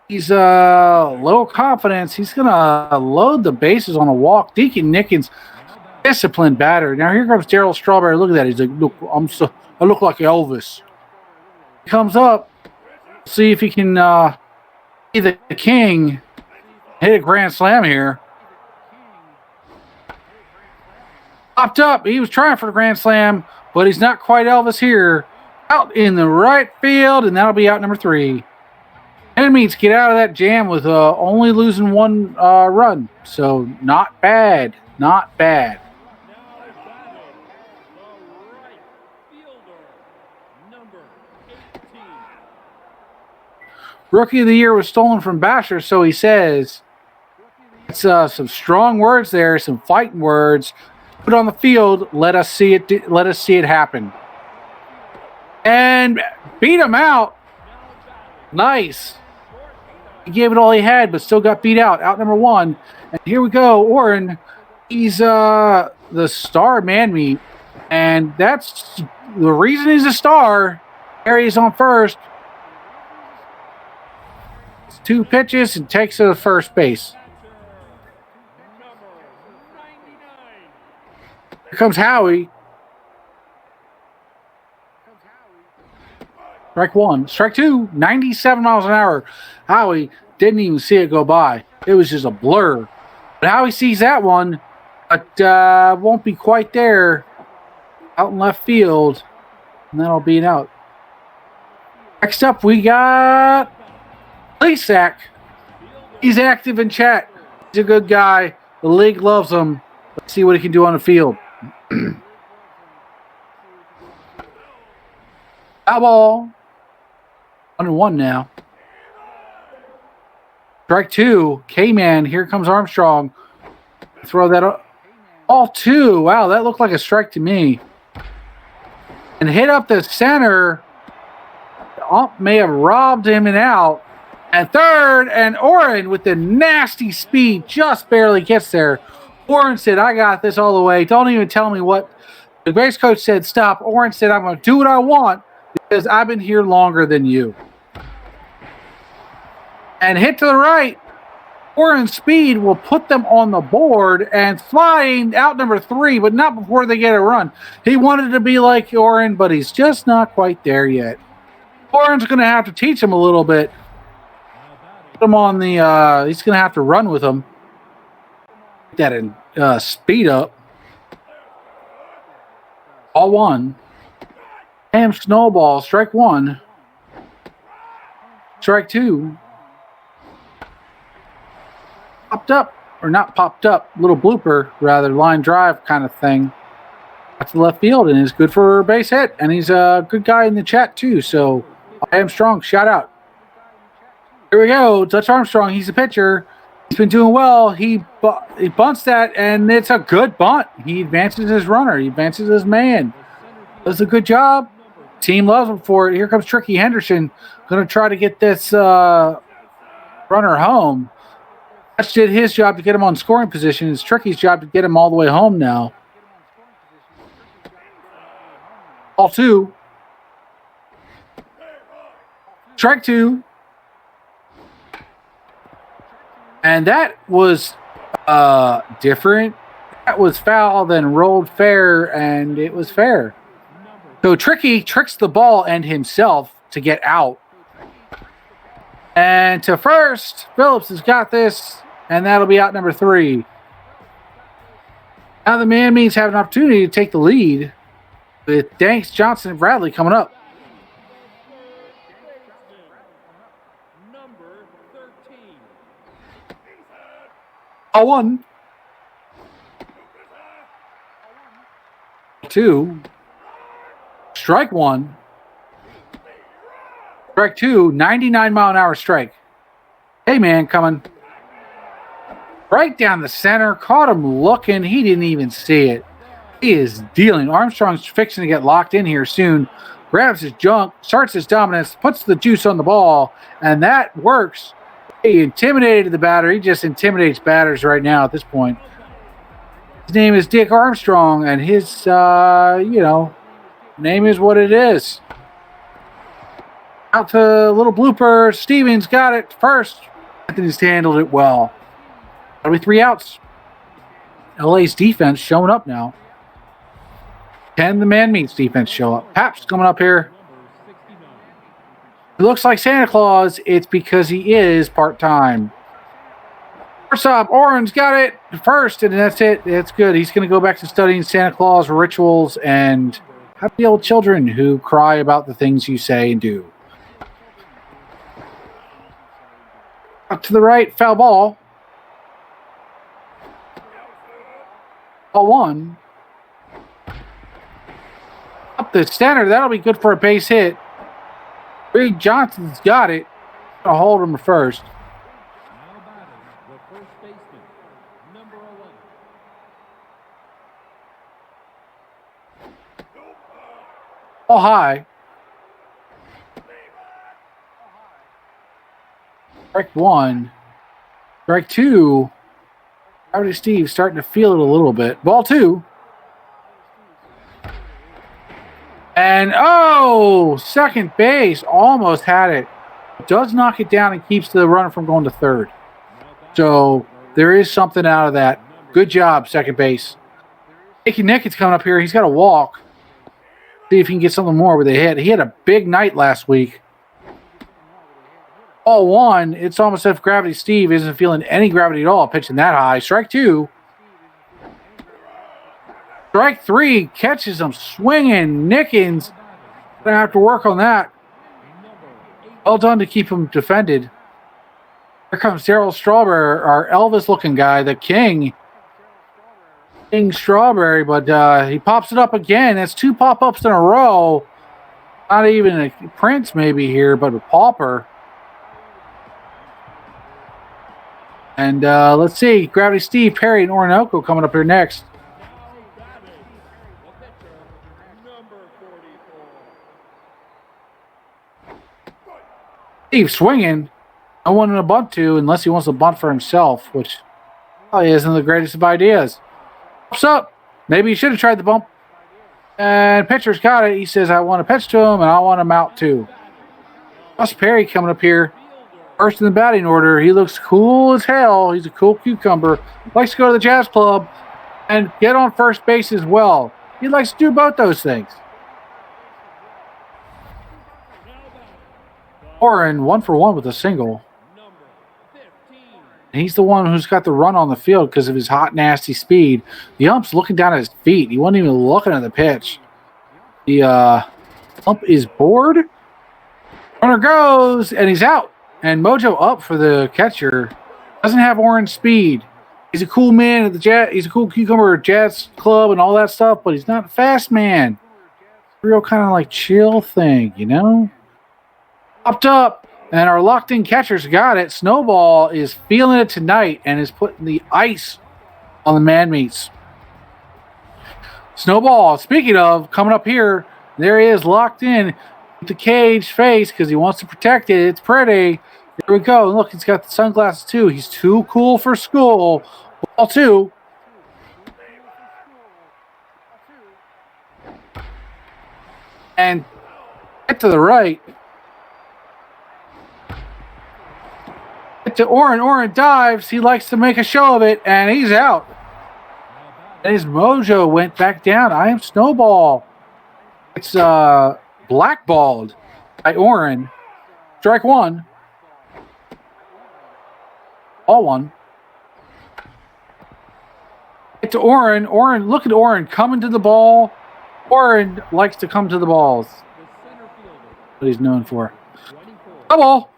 He's low confidence. He's going to load the bases on a walk. Deacon Nickens, disciplined batter. Now here comes Daryl Strawberry. Look at that. He's like, look, I look like Elvis. He comes up. See if he can be the king. Hit a grand slam here. Popped up. He was trying for the grand slam, but he's not quite Elvis here. Out in the right field, and that'll be out number 3. Enemies get out of that jam with only losing 1 run. So not bad. Not bad. Rookie of the Year was stolen from Basher, so he says. It's some strong words there, some fighting words. Put on the field. Let us see it. Let us see it happen. And beat him out. Nice. He gave it all he had, but still got beat out. Out number 1. And here we go. Oren. He's the star man meat, and that's the reason he's a star. Harry's on first. 2 pitches and takes it to first base. Here comes Howie. Strike 1. Strike 2. 97 miles an hour. Howie didn't even see it go by. It was just a blur. But Howie sees that one, but won't be quite there. Out in left field. And that'll be an out. Next up, we got Plesac. He's active in chat. He's a good guy. The league loves him. Let's see what he can do on the field. Foul ball. 1-1 now. Strike 2. K-Man. Here comes Armstrong. Throw that up. Ball 2. Wow, that looked like a strike to me. And hit up the center. The ump may have robbed him and out. And third, and Oren with the nasty speed just barely gets there. Oren said, I got this all the way. Don't even tell me what. The base coach said, stop. Oren said, I'm going to do what I want because I've been here longer than you. and hit to the right. Oran's speed will put them on the board and flying out number 3, but not before they get a run. He wanted to be like Oren, but he's just not quite there yet. Oren's going to have to teach him a little bit. Put him on the, he's going to have to run with him. Get that in speed up. Ball 1. Ham snowball, strike 1. Strike 2. Popped up, or not popped up, little blooper, rather, line drive kind of thing. That's the left field, and is good for a base hit. And he's a good guy in the chat, too. So, Armstrong, shout out. Here we go. Dutch Armstrong, he's a pitcher. He's been doing well. He bunts that, and it's a good bunt. He advances his runner. He advances his man. Does a good job. Team loves him for it. Here comes Tricky Henderson. Going to try to get this runner home. Dutch did his job to get him on scoring position. It's Tricky's job to get him all the way home now. Ball 2. Strike 2. And that was different. That was foul, then rolled fair, and it was fair. So Tricky tricks the ball and himself to get out. And to first, Phillips has got this, and that'll be out number 3. Now the man means have an opportunity to take the lead with Danks, Johnson, and Bradley coming up. A 1. 2. Strike 1. Strike 2. 99-mile-an-hour strike. Hey, man, coming. Right down the center. Caught him looking. He didn't even see it. He is dealing. Armstrong's fixing to get locked in here soon. Grabs his junk. Starts his dominance. Puts the juice on the ball. And that works. He intimidated the batter. He just intimidates batters right now at this point. His name is Dick Armstrong, and his, name is what it is. Out to little blooper. Stevens got it first. Anthony's handled it well. That'll be 3 outs. LA's defense showing up now. Can the man meets defense show up? Pap's coming up here. It looks like Santa Claus. It's because he is part-time. First up, Oren's got it first, and that's it. That's good. He's going to go back to studying Santa Claus rituals and happy old children who cry about the things you say and do. Up to the right, foul ball. Ball 1. Up the center. That'll be good for a base hit. Reed Johnson's got it. I'll hold him first. Ball high. Strike 1. Strike 2. Rowdy Steve starting to feel it a little bit. Ball 2. And, second base almost had it. Does knock it down and keeps the runner from going to third. So there is something out of that. Good job, second base. Nicky Nickett's coming up here. He's got to walk. See if he can get something more with a hit. He had a big night last week. Ball 1. It's almost as if Gravity Steve isn't feeling any gravity at all pitching that high. Strike 2. Strike 3 catches him swinging. Nickens going to have to work on that. Well done to keep him defended. Here comes Daryl Strawberry, our Elvis-looking guy, the King Strawberry, but he pops it up again. That's 2 pop-ups in a row. Not even a Prince maybe here, but a Pauper. And let's see, Gravity Steve, Perry, and Orinoco coming up here next. Steve swinging. No one in a bunt to, unless he wants to bunt for himself, which probably isn't the greatest of ideas. Pops up. Maybe he should have tried the bump. And pitcher's got it. He says, I want to pitch to him, and I want him out too. Plus Perry coming up here. First in the batting order. He looks cool as hell. He's a cool cucumber. Likes to go to the jazz club and get on first base as well. He likes to do both those things. Oren 1 for 1 with a single. And he's the one who's got the run on the field because of his hot, nasty speed. The ump's looking down at his feet. He wasn't even looking at the pitch. The ump is bored. Runner goes, and he's out. And Mojo up for the catcher. Doesn't have orange speed. He's a cool man at the jazz. He's a cool cucumber at jazz club and all that stuff, but he's not a fast man. Real kind of like chill thing, you know? Popped up, and our locked-in catcher's got it. Snowball is feeling it tonight and is putting the ice on the man meats. Snowball, speaking of, coming up here, there he is locked in with the cage face because he wants to protect it. It's pretty. There we go. Look, he's got the sunglasses too. He's too cool for school. Ball 2. And get to the right. Get to Oren. Oren dives. He likes to make a show of it, and he's out. And his mojo went back down. I am Snowball. It's blackballed by Oren. Strike 1. Ball 1. Get to Oren. Oren, look at Oren coming to the ball. Oren likes to come to the balls. What he's known for. Double.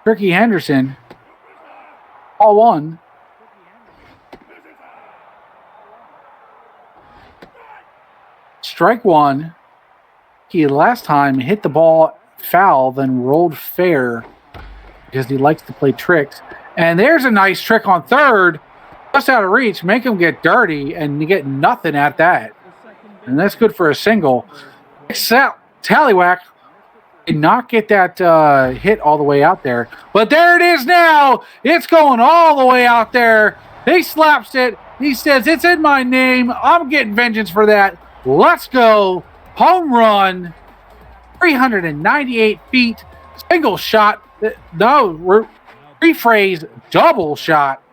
Quirky Henderson. Ball 1. Strike 1. He last time hit the ball foul, then rolled fair because he likes to play tricks. And there's a nice trick on third. Just out of reach. Make him get dirty, and you get nothing at that. And that's good for a single. Except Tallywhack did not get that hit all the way out there. But there it is now. It's going all the way out there. He slaps it. He says, it's in my name. I'm getting vengeance for that. Let's go. Home run. 398 feet. Single shot. No, rephrase, double shot.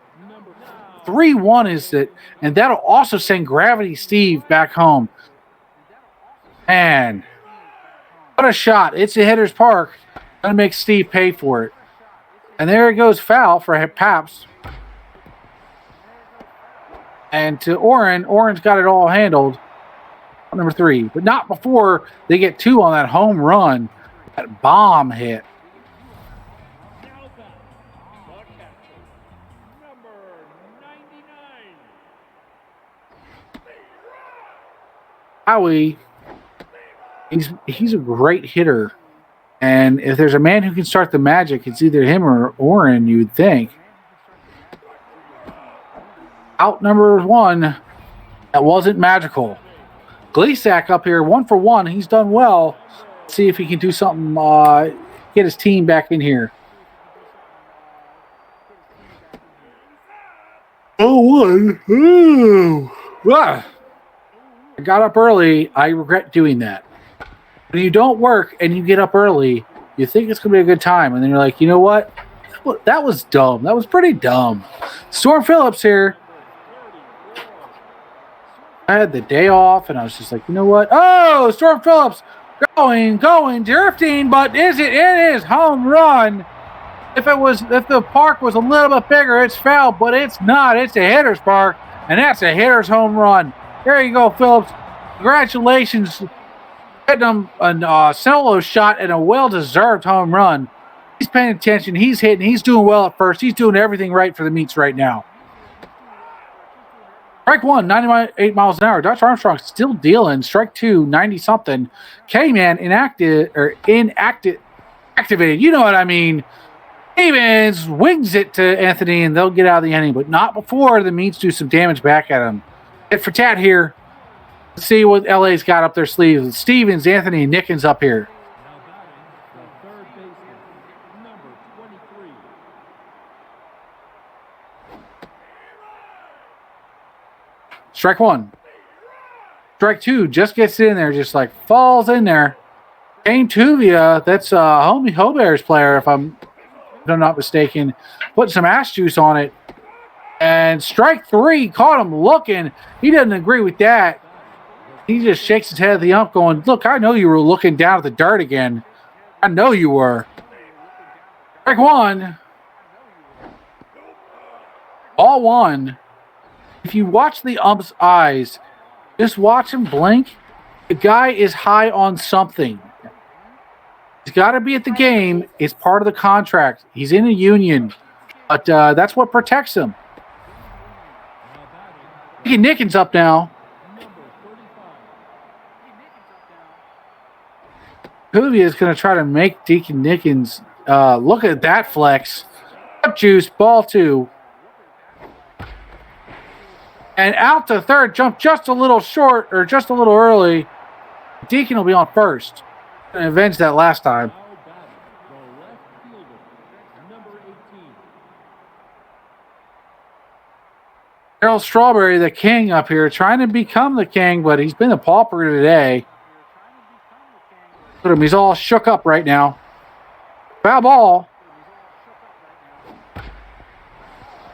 3-1 is it. And that'll also send Gravity Steve back home. Man, what a shot. It's a hitter's park. Gonna make Steve pay for it. And there it goes, foul for Paps. And to Oren. Oren's got it all handled. Number 3. But not before they get 2 on that home run. That bomb hit. Howie, he's a great hitter. And if there's a man who can start the magic, it's either him or Oren, you would think. Out number 1. That wasn't magical. Gleasack up here, 1 for 1. He's done well. Let's see if he can do something, get his team back in here. 0-1. Ooh. Ah. I got up early. I regret doing that. When you don't work and you get up early, you think it's going to be a good time. And then you're like, you know what? That was dumb. That was pretty dumb. Storm Phillips here. I had the day off, and I was just like, you know what? Oh, Storm Phillips going, drifting, but it is home run. If the park was a little bit bigger, it's foul, but it's not. It's a hitter's park, and that's a hitter's home run. There you go, Phillips. Congratulations. Getting him a solo shot and a well-deserved home run. He's paying attention. He's hitting. He's doing well at first. He's doing everything right for the meets right now. Strike 1, 98 miles an hour. Dr. Armstrong still dealing. Strike 2, 90-something. K-Man activated. You know what I mean. Evans wings it to Anthony, and they'll get out of the inning, but not before the meets do some damage back at him. Hit for Tat here. Let's see what LA's got up their sleeves. Stevens, Anthony, and Nickens up here. Strike 1. Strike 2 just gets in there, just like falls in there. Kane Tuvia, that's homie Hobear's player, if I'm if I'm not mistaken, put some ass juice on it. And strike 3, caught him looking. He doesn't agree with that. He just shakes his head at the ump going, look, I know you were looking down at the dirt again. I know you were. Strike 1. Ball 1. If you watch the ump's eyes, just watch him blink. The guy is high on something. He's got to be at the game. It's part of the contract. He's in a union. But that's what protects him. Nickens up now. Tuvia is going to try to make Deacon Nickens look at that flex. Up juice, ball 2. And out to third, jump just a little short or just a little early. Deacon will be on first. And avenge that last time. Daryl Strawberry, the king up here, trying to become the king, but he's been a pauper today. Look at him, he's all shook up right now. Foul ball.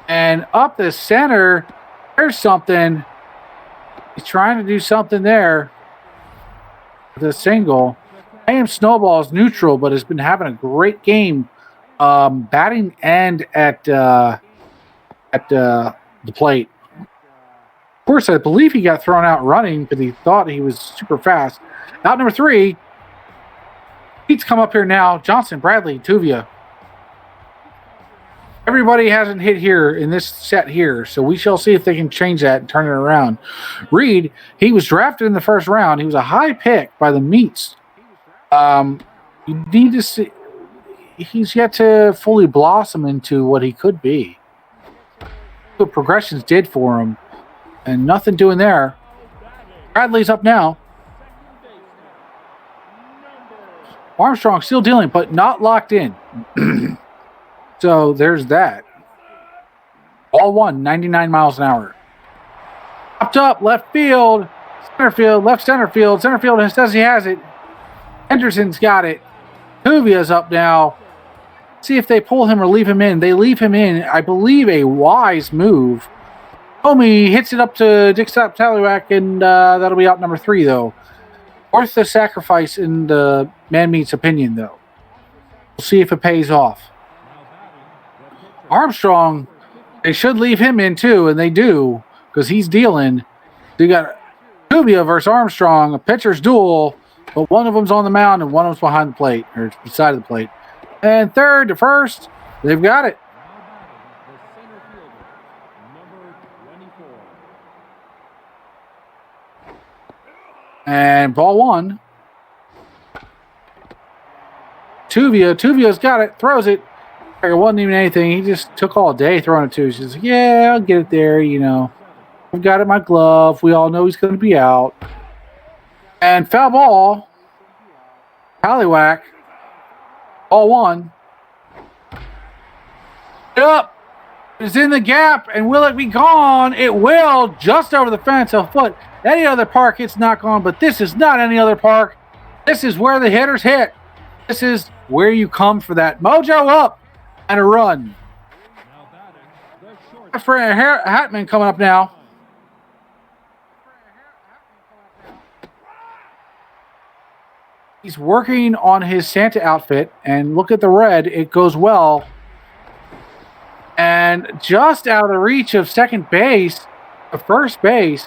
And up the center, there's something. He's trying to do something there with a single. AM Snowball is neutral, but has been having a great game batting and at the plate. Of course, I believe he got thrown out running because he thought he was super fast. Out number 3. Heats come up here now. Johnson, Bradley, Tuvia. Everybody hasn't hit here in this set here, so we shall see if they can change that and turn it around. Reed, he was drafted in the first round. He was a high pick by the Meats. You need to see. He's yet to fully blossom into what he could be. What progressions did for him. And nothing doing there. Bradley's up now. Armstrong still dealing, but not locked in. So there's that. Ball 1, 99 miles an hour. Popped up, left field, center field, left center field. Center field says he has it. Henderson's got it. Tuvia's up now. See if they pull him or leave him in. They leave him in. I believe a wise move. Homie hits it up to Dick Stop Tallywhack, and that'll be out number 3, though. Worth the sacrifice in the Man Meat's opinion, though. We'll see if it pays off. Armstrong, they should leave him in, too, and they do, because he's dealing. You got Tuvia versus Armstrong, a pitcher's duel, but one of them's on the mound and one of them's behind the plate, or beside of the plate. And third to first, they've got it. And ball 1. Tuvia's got it, throws it. It wasn't even anything. He just took all day throwing it to. He's just like, yeah, I'll get it there, you know. I've got it in my glove. We all know he's going to be out. And foul ball. Tallywhack. Ball 1. Up. It's in the gap. And will it be gone? It will. Just over the fence, a foot. Any other park, it's not gone. But this is not any other park. This is where the hitters hit. This is where you come for that mojo up and a run. For Hatman coming up now. He's working on his Santa outfit, and look at the red. It goes well. And just out of reach of second base, of first base,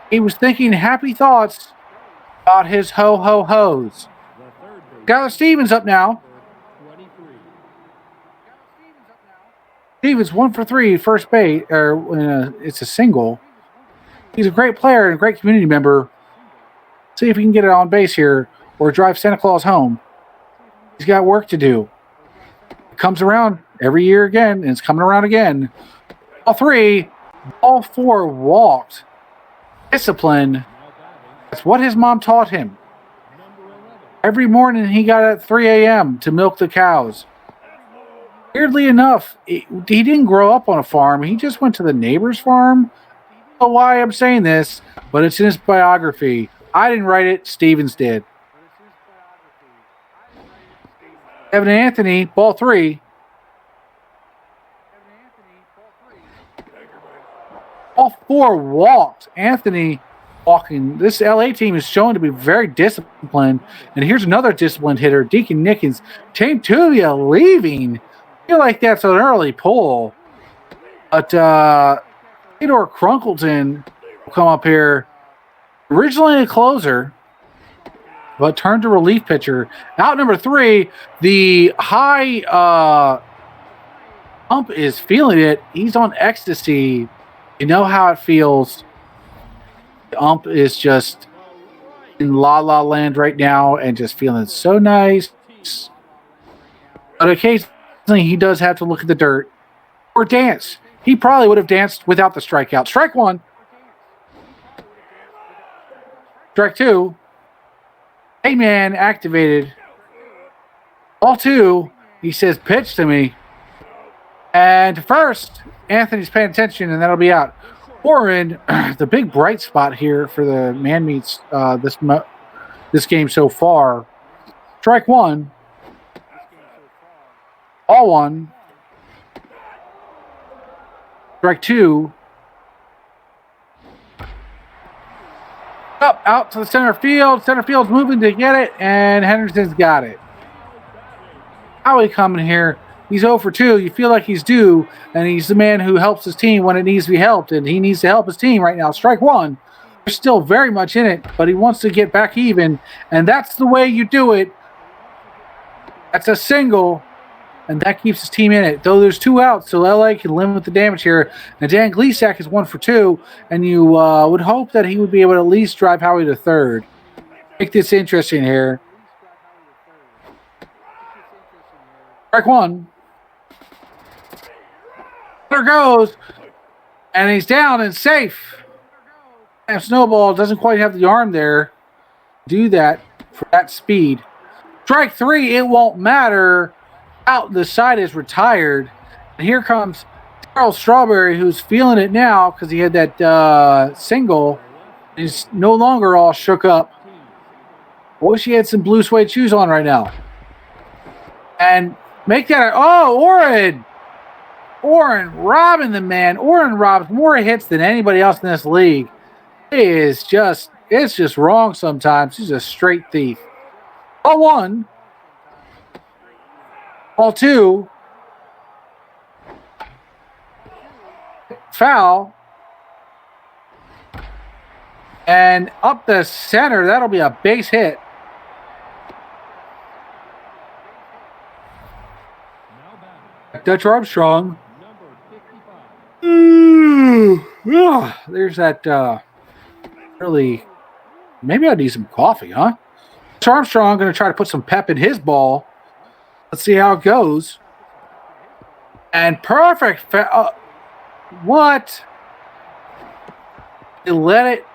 he was thinking happy thoughts about his ho-ho-hos. Got Stevens up now. Stevens 1 for 3, first base, it's a single. He's a great player and a great community member. See if he can get it on base here or drive Santa Claus home. He's got work to do. It comes around every year again, and it's coming around again. All 3, all 4 walked. Discipline. That's what his mom taught him. Every morning he got at 3 a.m. to milk the cows. Weirdly enough, he didn't grow up on a farm. He just went to the neighbor's farm. I don't know why I'm saying this, but it's in his biography. I didn't write it. Stevens did. Evan Anthony, ball 3. All 4 walked. Anthony walking. This LA team is shown to be very disciplined. And here's another disciplined hitter, Deacon Nickens. Team Tuvia leaving. I feel like that's an early pull. But Theodore Crunkleton will come up here. Originally a closer, but turned to relief pitcher. Out number 3, the high ump is feeling it. He's on ecstasy. You know how it feels. The ump is just in la la land right now and just feeling so nice. But occasionally he does have to look at the dirt or dance. He probably would have danced without the strikeout. Strike 1. Strike 2. Hey man, activated. Ball 2. He says, pitch to me. And first, Anthony's paying attention, and that'll be out. Warren, the big bright spot here for the man meets this game so far. Strike 1. Ball 1. Strike 2. Up, out to the center field. Center field's moving to get it, and Henderson's got it. Howie coming here. He's 0 for 2. You feel like he's due, and he's the man who helps his team when it needs to be helped, and he needs to help his team right now. Strike 1. They're still very much in it, but he wants to get back even, and that's the way you do it. That's a single, and that keeps his team in it. Though there's 2 outs, so LA can limit the damage here. And Dan Gleasack is 1 for 2, and you would hope that he would be able to at least drive Howie to third. Make this interesting here. Strike 1. There goes, and he's down and safe. And Snowball doesn't quite have the arm there to do that for that speed. Strike 3, it won't matter. Out the side is retired. And here comes Daryl Strawberry, who's feeling it now because he had that single. He's no longer all shook up. I wish he had some blue suede shoes on right now. And make that Orrin robbing the man. Orrin robs more hits than anybody else in this league. It's just wrong sometimes. He's a straight thief. Ball 1. Ball 2. Foul. And up the center, that'll be a base hit. Dutch Armstrong. There's that really. Maybe I need some coffee, huh? Dutch Armstrong going to try to put some pep in his ball. Let's see how it goes. And perfect. What? They let it.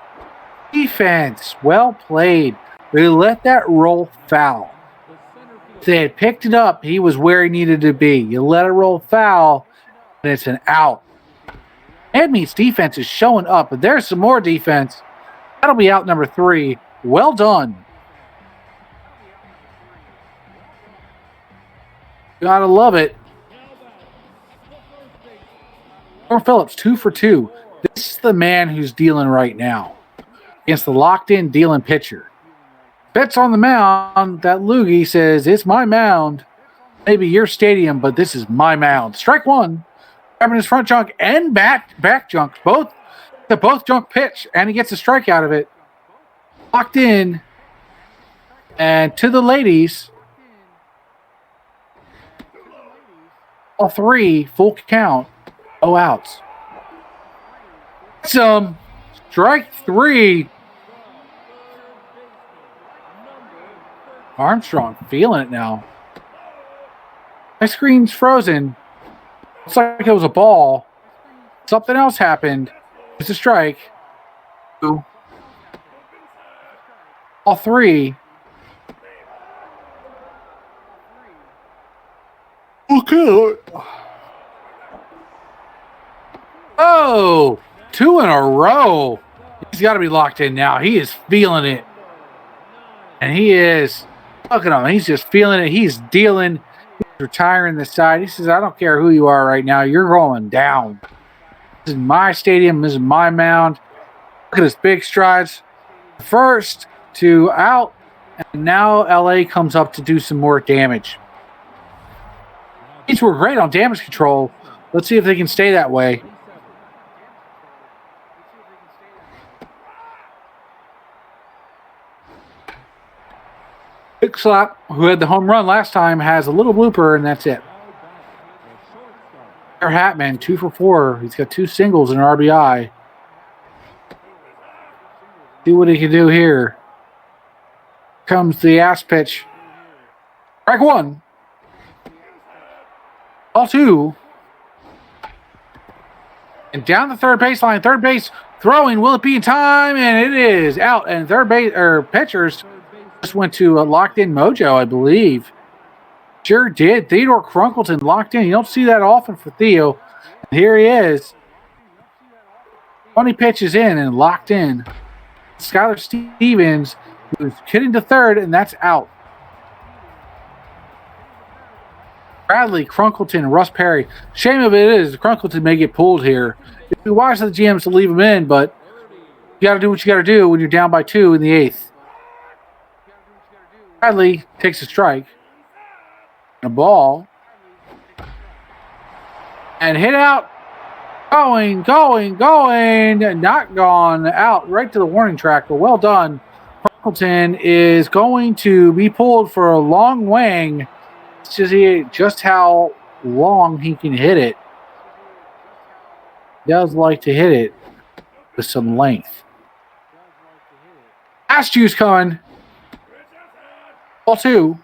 Defense. Well played. They let that roll foul. If they had picked it up, he was where he needed to be. You let it roll foul, and it's an out. Edmead's defense is showing up, but there's some more defense. That'll be out number 3. Well done. Gotta love it. Phillips, 2 for 2. This is the man who's dealing right now against the locked-in dealing pitcher. Betts on the mound. That loogie says, it's my mound. Maybe your stadium, but this is my mound. Strike 1. Grabbing his front junk and back junk. Both junk pitch, and he gets a strike out of it. Locked in. And to the ladies. All 3, full count. 0 outs. Some strike 3. Armstrong feeling it now. My screen's frozen. Looks like it was a ball. Something else happened. It's a strike. 2. All 3. Okay. Oh, 2 in a row. He's got to be locked in now. He is feeling it. And he is, look at him. He's just feeling it. He's dealing. He's retiring the side. He says, I don't care who you are right now. You're going down. This is my stadium. This is my mound. Look at his big strides. First to out, and now LA comes up to do some more damage. These were great on damage control. Let's see if they can stay that way. Big Slap, who had the home run last time, has a little blooper, and that's it. Hatman, 2 for 4. He's got 2 singles and an RBI. See what he can do here. Comes the ass pitch. Strike 1. Ball 2. And down the third baseline. Third base throwing. Will it be in time? And it is out. And third base pitchers just went to a locked in mojo, I believe. Sure did. Theodore Crunkleton locked in. You don't see that often for Theo. And here he is. 20 pitches in and locked in. Skylar Stevens, who's hitting to third, and that's out. Bradley, Crunkleton, Russ Perry. Shame of it is Crunkleton may get pulled here. It'd be wise for the GMs to leave him in, but you got to do what you got to do when you're down by 2 in the 8th. Bradley takes a strike. A ball. And hit out. Going. Not gone. Out right to the warning track, but well done. Crunkleton is going to be pulled for a long wing. It's just how long he can hit it. He does like to hit it with some length. Ash juice coming. Ball 2.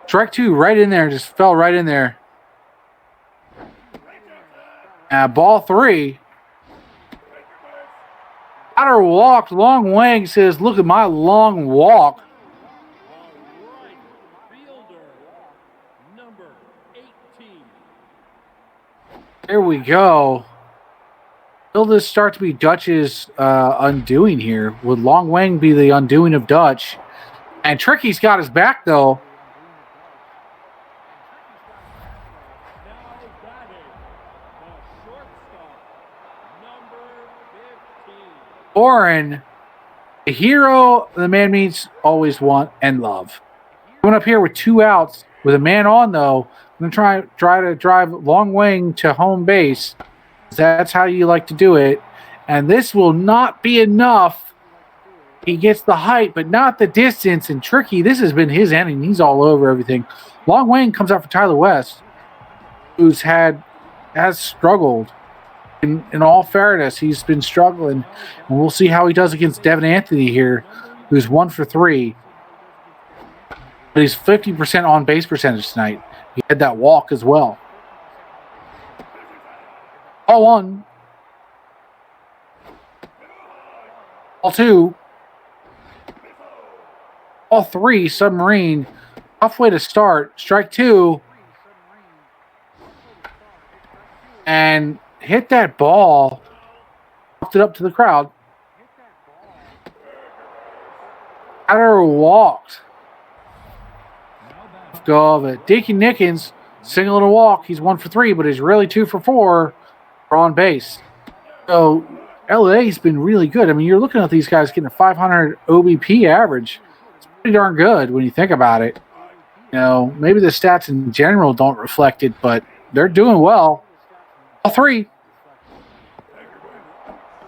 Strike 2 right in there. Just fell right in there. Ball 3. Batter walked. Long wing says, look at my long walk. There we go. Will this start to be Dutch's undoing here? Would Long Wang be the undoing of Dutch? And Tricky's got his back, though. Oren, a hero the man means always want and love. Coming up here with 2 outs, with a man on, though. I'm going to try to drive Long Wang to home base. That's how you like to do it. And this will not be enough. He gets the height, but not the distance. And Tricky, this has been his inning. He's all over everything. Long Wang comes out for Tyler West, has struggled. In all fairness, he's been struggling. And we'll see how he does against Devin Anthony here, who's 1 for 3. But he's 50% on base percentage tonight. He had that walk as well. Ball 1. Ball 2. Ball 3, Submarine. Tough way to start. Strike 2. And hit that ball. Popped it up to the crowd. Batter walked. Go of it. Deacon Nickens, single and a walk. He's 1 for 3, but he's really 2 for 4 on base. So LA's been really good. I mean, you're looking at these guys getting a 500 OBP average. It's pretty darn good when you think about it. You know, maybe the stats in general don't reflect it, but they're doing well. All 3.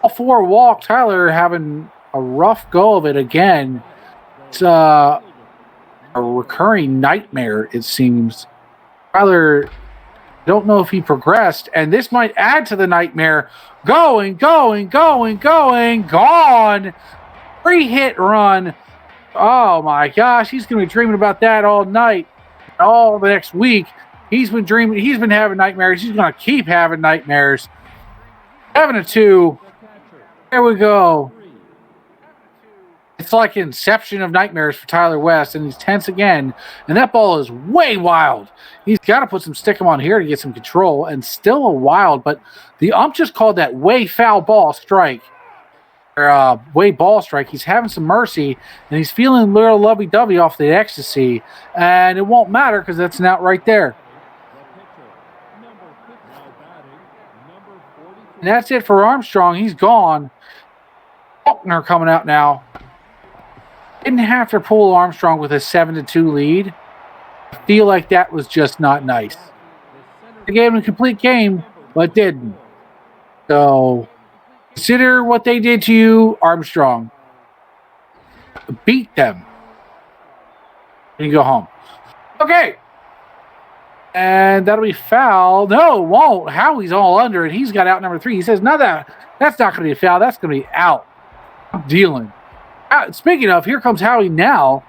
All 4 walk. Tyler having a rough go of it again. It's a recurring nightmare, it seems. Tyler, don't know if he progressed, and this might add to the nightmare. Going, gone. 3-hit run. Oh my gosh, he's going to be dreaming about that all night, all the next week. He's been dreaming. He's been having nightmares. He's going to keep having nightmares. 7-2. There we go. It's like an inception of nightmares for Tyler West, and he's tense again. And that ball is way wild. He's got to put some stickum on here to get some control, and still a wild. But the ump just called that way foul ball strike. Or way ball strike. He's having some mercy, and he's feeling a little lovey-dovey off the ecstasy. And it won't matter because that's an out right there. And that's it for Armstrong. He's gone. Faulkner coming out now. Didn't have to pull Armstrong with a 7-2 lead. I feel like that was just not nice. They gave him a complete game, but didn't. So consider what they did to you, Armstrong. Beat them. And you go home. Okay. And that'll be foul. No, it won't. Howie's all under it. He's got out number 3. He says, no, that's not going to be a foul. That's going to be out. I'm dealing. Speaking of, here comes Howie now.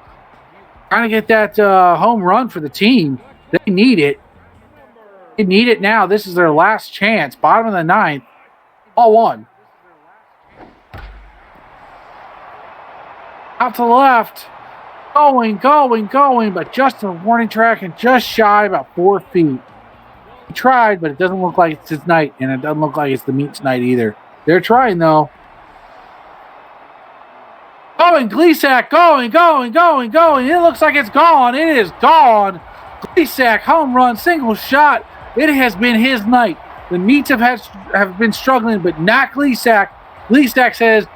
Trying to get that home run for the team. They need it. They need it now. This is their last chance. Bottom of the 9th. All one. Out to the left. Going, but just a warning track and just shy about 4 feet. He tried, but it doesn't look like it's his night, and it doesn't look like it's the meat's night either. They're trying, though. Going, Gleasack, going. It looks like it's gone. It is gone. Gleasack, home run, single shot. It has been his night. The Meats have been struggling, but not Gleasack. Gleasack says,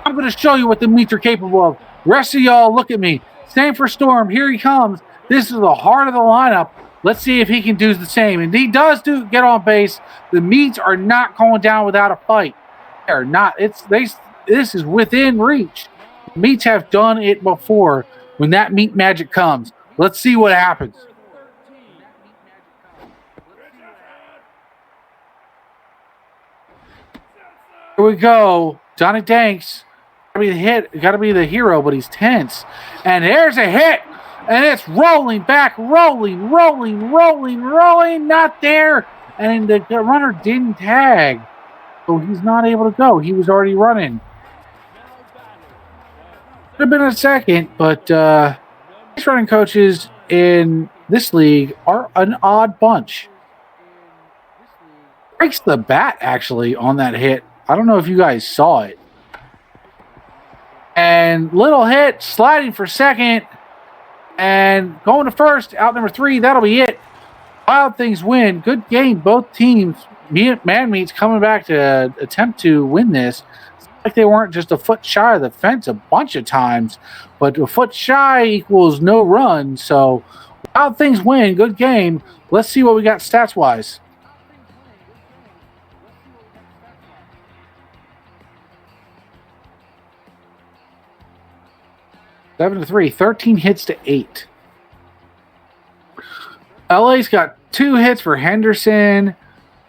I'm going to show you what the Meats are capable of. Rest of y'all, look at me. Same for Storm. Here he comes. This is the heart of the lineup. Let's see if he can do the same. And he does get on base. The Meats are not going down without a fight. They're not. This is within reach. The Meats have done it before when that meat magic comes. Let's see what happens. Here we go. Johnny Danks. Gotta be the hero, but he's tense. And there's a hit. And it's rolling back, rolling. Not there. And the runner didn't tag. So he's not able to go. He was already running. Could have been a second, but these running coaches in this league are an odd bunch. Breaks the bat, actually, on that hit. I don't know if you guys saw it. And little hit, sliding for second, and going to first, out number 3. That'll be it. Wild Things win. Good game. Both teams, Man Meats coming back to attempt to win this. It's like they weren't just a foot shy of the fence a bunch of times, but a foot shy equals no run. So Wild Things win. Good game. Let's see what we got stats-wise. Seven to 3, 13 hits to 8. LA's got 2 hits for Henderson.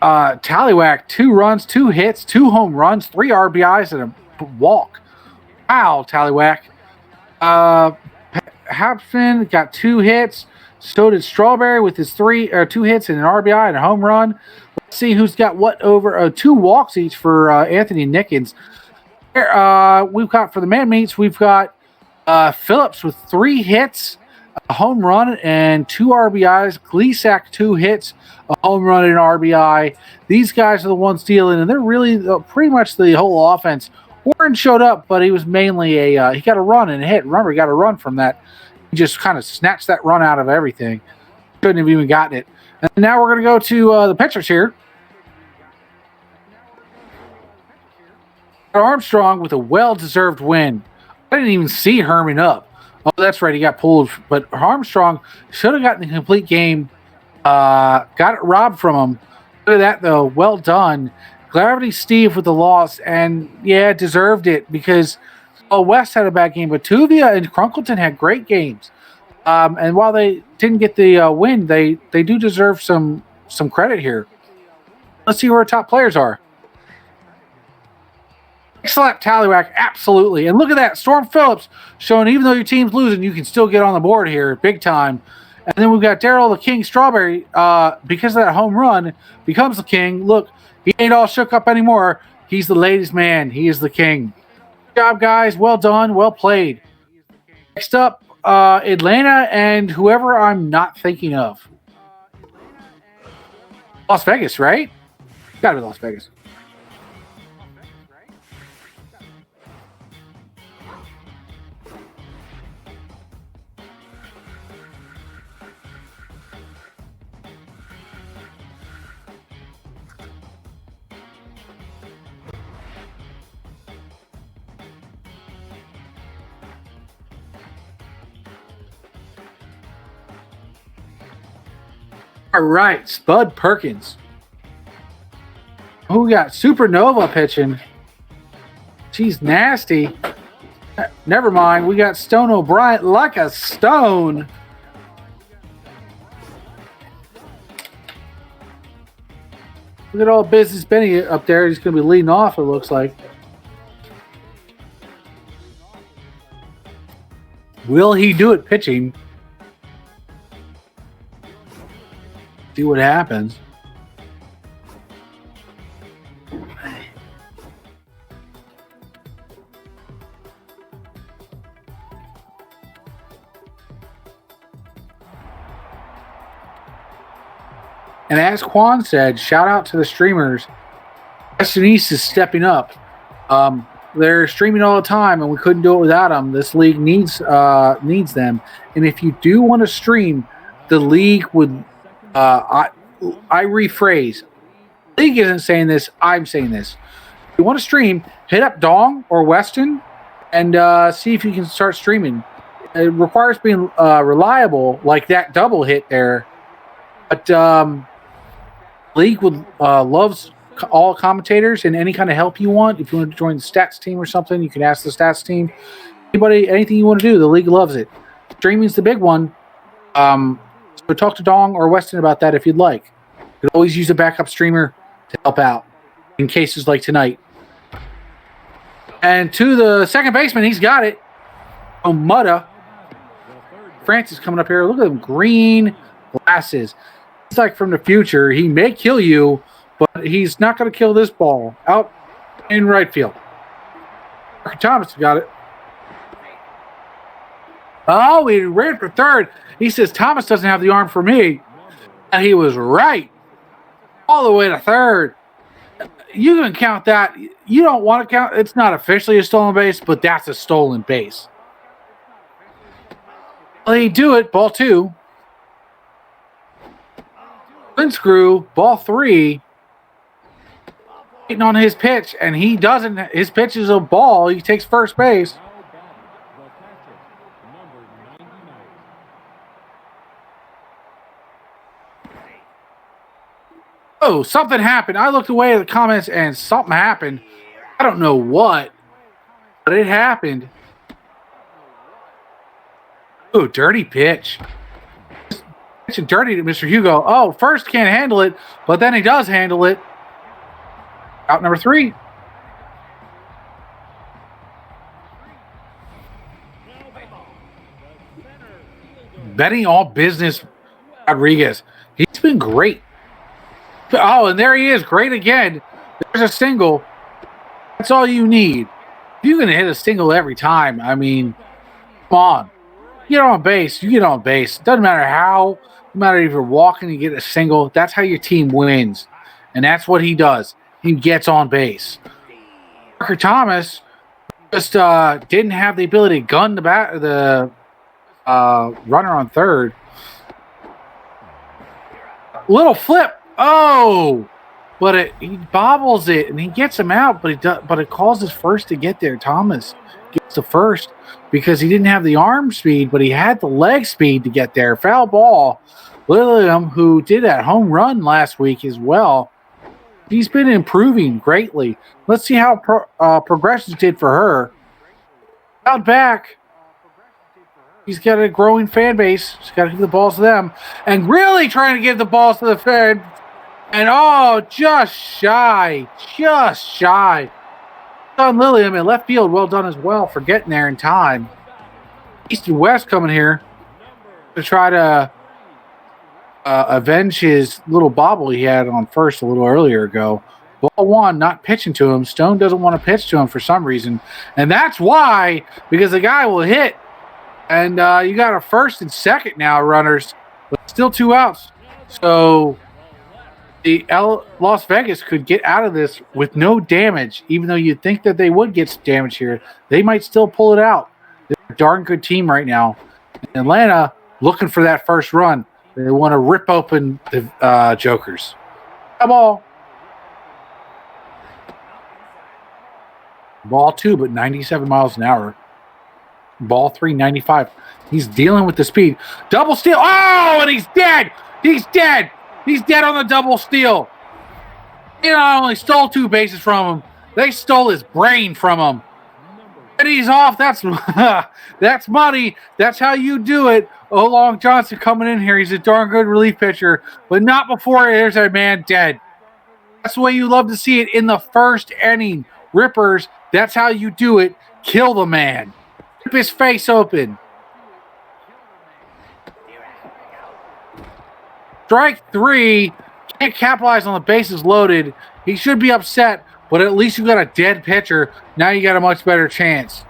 Tallywhack, 2 runs, 2 hits, 2 home runs, 3 RBIs, and a walk. Wow, Tallywhack. Hapson got 2 hits. So did Strawberry with his 2 hits and an RBI and a home run. Let's see who's got what over 2 walks each for Anthony Nickens. We've got for the Man Meats, we've got Phillips with 3 hits, a home run, and 2 RBIs. Gleasack, 2 hits, a home run, and an RBI. These guys are the ones dealing, and they're really pretty much the whole offense. Warren showed up, but he was mainly he got a run and a hit. Remember, he got a run from that. He just kind of snatched that run out of everything. Couldn't have even gotten it. And now we're going to go to the pitchers here. Armstrong with a well-deserved win. I didn't even see Herman up. Oh, that's right. He got pulled. But Armstrong should have gotten the complete game. Got it robbed from him. Look at that, though. Well done. Gravity Steve with the loss. And, yeah, deserved it because West had a bad game. But Tuvia and Crunkleton had great games. And while they didn't get the win, they do deserve some credit here. Let's see who our top players are. Slap Tallywhack, absolutely. And look at that, Storm Phillips showing even though your team's losing, you can still get on the board here, big time. And then we've got Daryl the King Strawberry, because of that home run, becomes the king. Look, he ain't all shook up anymore. He's the ladies' man. He is the king. Good job, guys. Well done. Well played. Next up, Atlanta and whoever I'm not thinking of. Las Vegas, right? Gotta be Las Vegas. All right, Spud Perkins. Oh, we got Supernova pitching. She's nasty. Never mind. We got Stone O'Brien like a stone. Look at all Business Benny up there. He's going to be leading off, it looks like. Will he do it pitching? See what happens. And as Quan said, shout out to the streamers. East is stepping up. They're streaming all the time, and we couldn't do it without them. This league needs them. And if you do want to stream, the league would. I rephrase. The league isn't saying this. I'm saying this. If you want to stream, hit up Dong or Weston, and see if you can start streaming. It requires being reliable, like that double hit there. But league would loves all commentators and any kind of help you want. If you want to join the stats team or something, you can ask the stats team. Anybody, anything you want to do, the league loves it. Streaming's the big one. So talk to Dong or Weston about that if you'd like. You could always use a backup streamer to help out in cases like tonight. And to the second baseman, he's got it. Omutta. Francis coming up here. Look at them green glasses. It's like from the future. He may kill you, but he's not going to kill this ball. Out in right field. Mark Thomas got it. Oh, he ran for third. He says Thomas doesn't have the arm for me. And he was right. All the way to third. You can count that. You don't want to count. It's not officially a stolen base, but that's a stolen base. They do it. Ball 2. Screw, ball 3. Waiting on his pitch, and he doesn't. His pitch is a ball. He takes first base. Oh, something happened. I looked away at the comments, and something happened. I don't know what, but it happened. Oh, dirty pitch. Dirty to Mr. Hugo. Oh, first can't handle it, but then he does handle it. Out number 3. Betting all business, Rodriguez. He's been great. Oh, and there he is. Great again. There's a single. That's all you need. If you're going to hit a single every time, I mean, come on. You get on base. You get on base. Doesn't matter how. No matter if you're walking, you get a single. That's how your team wins. And that's what he does. He gets on base. Parker Thomas just didn't have the ability to gun the runner on third. Little flip. Oh! But he bobbles it, and he gets him out, but it causes first to get there. Thomas gets the first because he didn't have the arm speed, but he had the leg speed to get there. Foul ball. Lilliam, who did that home run last week as well, he's been improving greatly. Let's see how Progressions did for her. Out back. He's got a growing fan base. He's got to give the balls to them. And really trying to give the balls to the fan. And just shy. Just shy. Done Lilliam in left field. Well done as well for getting there in time. East and West coming here to try to avenge his little bobble he had on first a little earlier ago. Ball 1, not pitching to him. Stone doesn't want to pitch to him for some reason. And that's why, because the guy will hit. And you got a first and second now, runners. But still 2 outs. So the Las Vegas could get out of this with no damage, even though you'd think that they would get some damage here. They might still pull it out. They're a darn good team right now. And Atlanta looking for that first run. They want to rip open the Jokers. Ball. Ball 2, but 97 miles an hour. Ball 3, 95. He's dealing with the speed. Double steal. Oh, and he's dead. He's dead. He's dead on the double steal. He not only stole 2 bases from him, they stole his brain from him. And he's off. That's that's money. That's how you do it. Long Johnson coming in here. He's a darn good relief pitcher, but not before there's a man dead. That's the way you love to see it in the first inning. Rippers, that's how you do it. Kill the man. Rip his face open. Strike 3. Can't capitalize on the bases loaded. He should be upset, but at least you got a dead pitcher. Now you got a much better chance.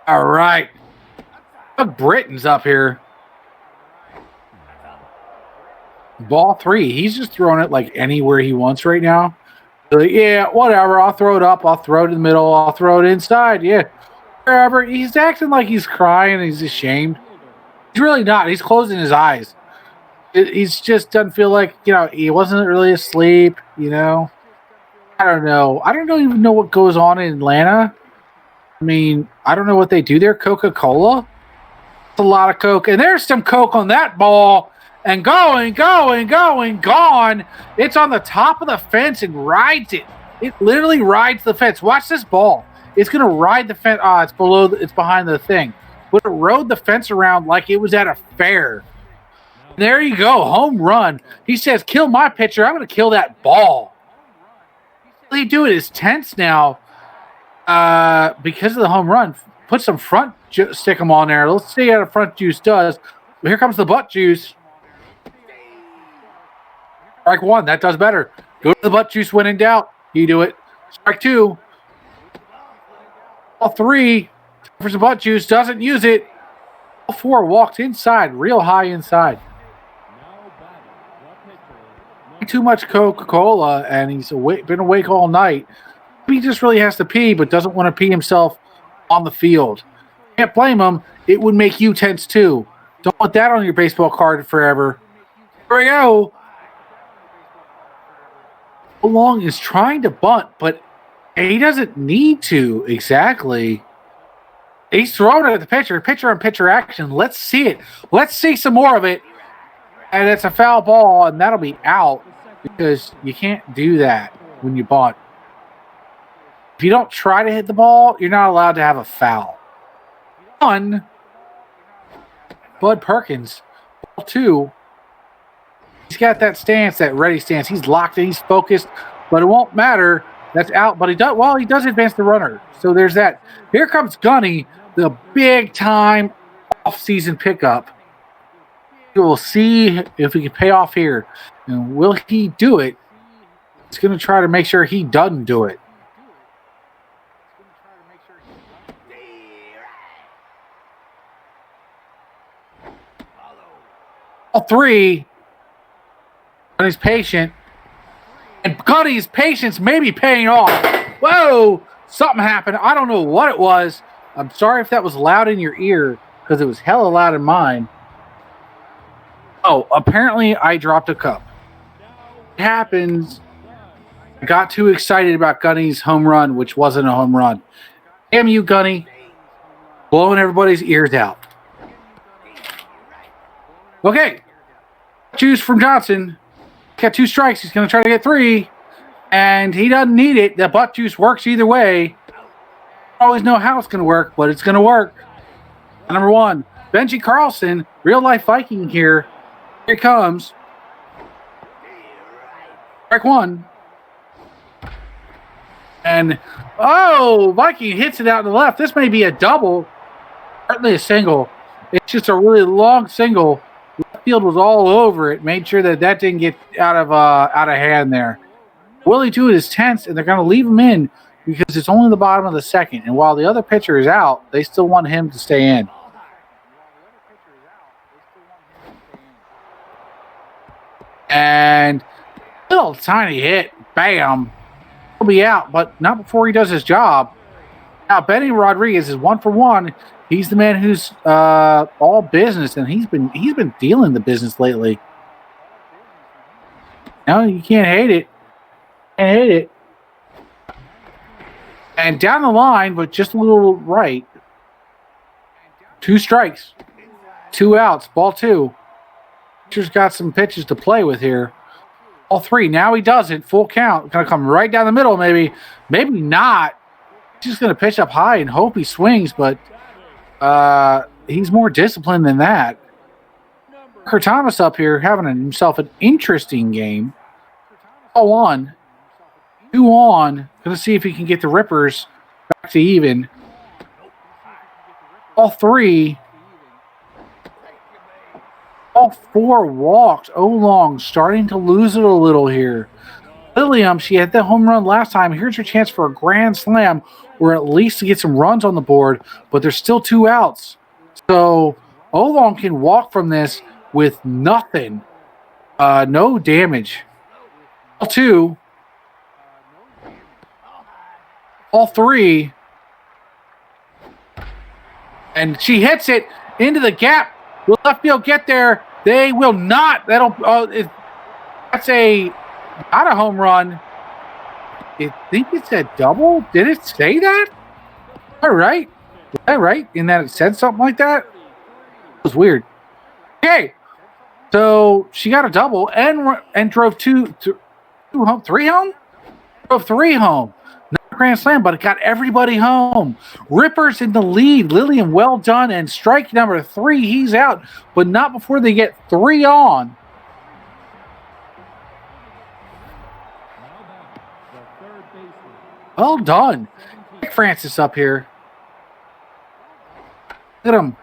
All right. Doug Britton's up here. Ball 3. He's just throwing it like anywhere he wants right now. Like, yeah, whatever. I'll throw it up. I'll throw it in the middle. I'll throw it inside. Yeah, wherever. He's acting like he's crying. He's ashamed. He's really not. He's closing his eyes. He's just doesn't feel like, he wasn't really asleep, I don't know. I don't even know what goes on in Atlanta. I mean, I don't know what they do there. Coca-Cola? It's a lot of Coke. And there's some Coke on that ball. And going, gone. It's on the top of the fence and rides it. It literally rides the fence. Watch this ball. It's going to ride the fence. It's behind the thing. But it rode the fence around like it was at a fair. There you go. Home run. He says, kill my pitcher. I'm going to kill that ball. They do it. It's tense now because of the home run. Put some front stick 'em on there. Let's see how the front juice does. Here comes the butt juice. Strike 1. That does better. Go to the butt juice when in doubt. You do it. Strike 2. Ball 3. For some butt juice. Doesn't use it. Ball 4. Walked inside. Real high inside. Too much Coca-Cola, and he's been awake all night. He just really has to pee, but doesn't want to pee himself on the field. Can't blame him. It would make you tense too. Don't put that on your baseball card forever. Here we go. Long is trying to bunt, but he doesn't need to exactly. He's throwing it at the pitcher. Pitcher on pitcher action. Let's see it. Let's see some more of it. And it's a foul ball, and that'll be out because you can't do that when you bunt. If you don't try to hit the ball, you're not allowed to have a foul. 1. Bud Perkins. Ball 2. He's got that stance, that ready stance. He's locked in. He's focused, but it won't matter. That's out. But he does advance the runner. So there's that. Here comes Gunny, the big-time off-season pickup. We'll see if he can pay off here. And will he do it? He's going to try to make sure he doesn't do it. All 3. Gunny's patient. And Gunny's patience may be paying off. Whoa! Something happened. I don't know what it was. I'm sorry if that was loud in your ear, because it was hella loud in mine. Oh, apparently I dropped a cup. It happens. I got too excited about Gunny's home run, which wasn't a home run. Damn you, Gunny. Blowing everybody's ears out. Okay. Juice from Johnson. Got 2 strikes. He's going to try to get 3. And he doesn't need it. The butt juice works either way. I always know how it's going to work, but it's going to work. Number 1, Benji Carlson, real life Viking here. Here it comes. Strike 1. And, Viking hits it out to the left. This may be a double. Certainly a single. It's just a really long single. Left field was all over it. Made sure that didn't get out of hand there. Willie Jewett is tense, and they're going to leave him in because it's only the bottom of the second. And while the other pitcher is out, they still want him to stay in. And little tiny hit, bam. He'll be out, but not before he does his job. Now, Benny Rodriguez is 1 for 1. He's the man who's all business, and he's been dealing the business lately. No, you can't hate it. Can't hate it. And down the line, but just a little right. 2 strikes. 2 outs. Ball 2. Pitcher's got some pitches to play with here. Ball 3. Now he doesn't. Full count. Going to come right down the middle, maybe. Maybe not. He's just going to pitch up high and hope he swings, but he's more disciplined than that. Kurt Thomas up here having himself an interesting game. Ball 1. 2 on. Going to see if he can get the Rippers back to even. All 3. All 4 walked. Long starting to lose it a little here. Lilliam, she had the home run last time. Here's her chance for a grand slam or at least to get some runs on the board, but there's still 2 outs. So Long can walk from this with nothing. No damage. All 2. All 3. And she hits it into the gap. Will left field get there? They will not. That's not a home run. I think it's a double. Did it say that? All right. Was that right? In that it said something like that? It was weird. Okay. So she got a double and drove 2 home. 3 home? Drove 3 home. Grand slam, but it got everybody home. Rippers in the lead. Lillian, well done. And strike number 3, he's out, but not before they get 3 on. Well done. Nick Francis up here. Look at him.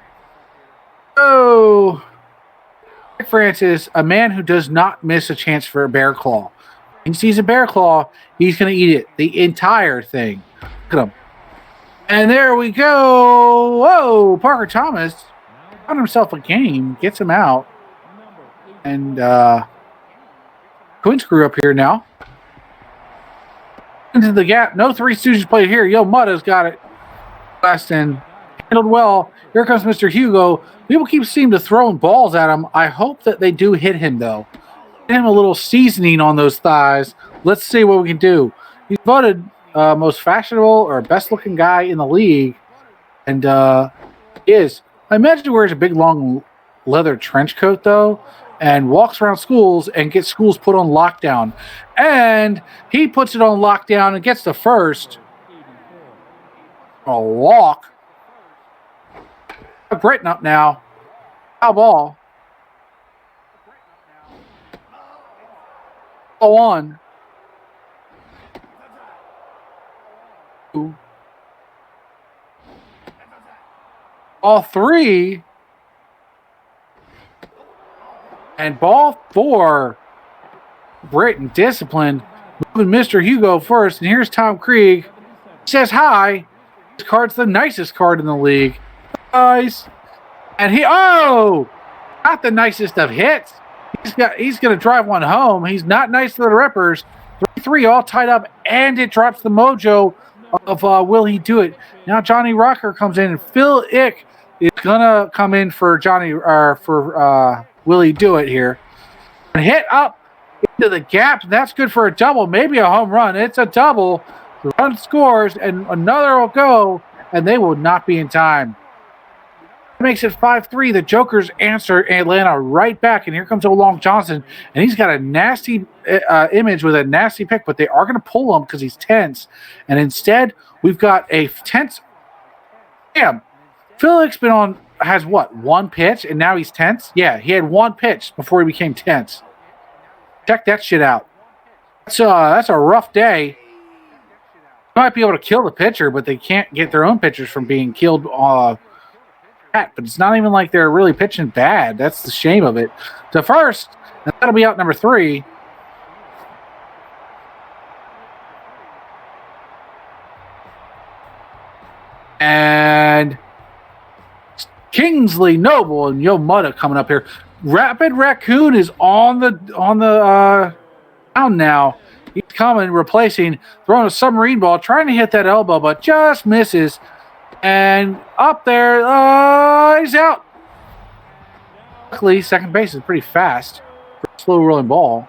Oh. Nick Francis, a man who does not miss a chance for a bear claw. He sees a bear claw, he's going to eat it. The entire thing. Look at him. And there we go. Whoa, Parker Thomas found himself a game. Gets him out. And Quinn screw up here now. Into the gap. No Three Stooges play here. Yo Mudda's got it. Weston handled well. Here comes Mr. Hugo. People keep seeming to throwing balls at him. I hope that they do hit him, though. Him a little seasoning on those thighs. Let's see what we can do. He's voted most fashionable or best looking guy in the league, and is. I imagine he wears a big long leather trench coat though, and walks around schools and gets schools put on lockdown. And he puts it on lockdown and gets the first. A walk. Brighton up now. Foul ball. Go on. Ball 3. And ball 4. Britain disciplined. Moving Mr. Hugo first. And here's Tom Krieg. He says hi. This card's the nicest card in the league. Nice. And not the nicest of hits. He's going to drive one home. He's not nice to the Rippers. 3-3 all tied up, and it drops the mojo of will he do it. Now Johnny Rocker comes in, and Phil Ick is going to come in for will he do it here. And hit up into the gap. That's good for a double, maybe a home run. It's a double. The run scores, and another will go, and they will not be in time. It makes it 5-3. The Jokers answer Atlanta right back, and here comes O'Long Johnson, and he's got a nasty image with a nasty pick, but they are going to pull him because he's tense. And instead, we've got a tense. Damn, Phillips has what, 1 pitch, and now he's tense? Yeah, he had 1 pitch before he became tense. Check that shit out. That's a rough day. They might be able to kill the pitcher, but they can't get their own pitchers from being killed. But it's not even like they're really pitching bad. That's the shame of it. To first, and that'll be out number 3. And Kingsley Noble and Yo Mudda coming up here. Rapid Raccoon is on the mound now. He's coming, replacing, throwing a submarine ball, trying to hit that elbow, but just misses. And up there, he's out. Luckily, second base is pretty fast for a slow rolling ball.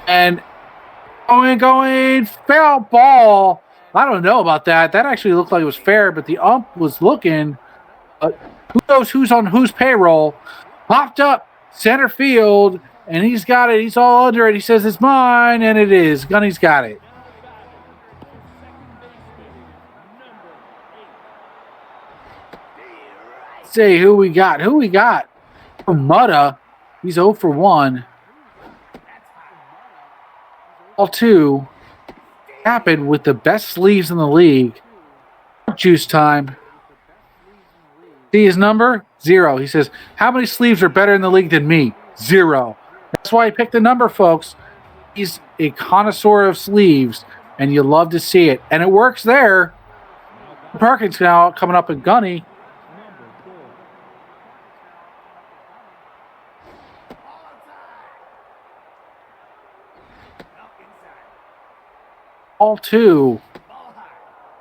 And Going, foul ball. I don't know about that. That actually looked like it was fair, but the ump was looking. Who knows who's on whose payroll? Popped up center field, and he's got it. He's all under it. He says it's mine, and it is. Gunny's got it. Let's see who we got. Mutta. He's 0 for 1. All 2 happened with the best sleeves in the league. Juice time. See his number? 0. He says, how many sleeves are better in the league than me? 0. That's why he picked the number, folks. He's a connoisseur of sleeves, and you love to see it. And it works there. Perkins now coming up in Gunny. All 2.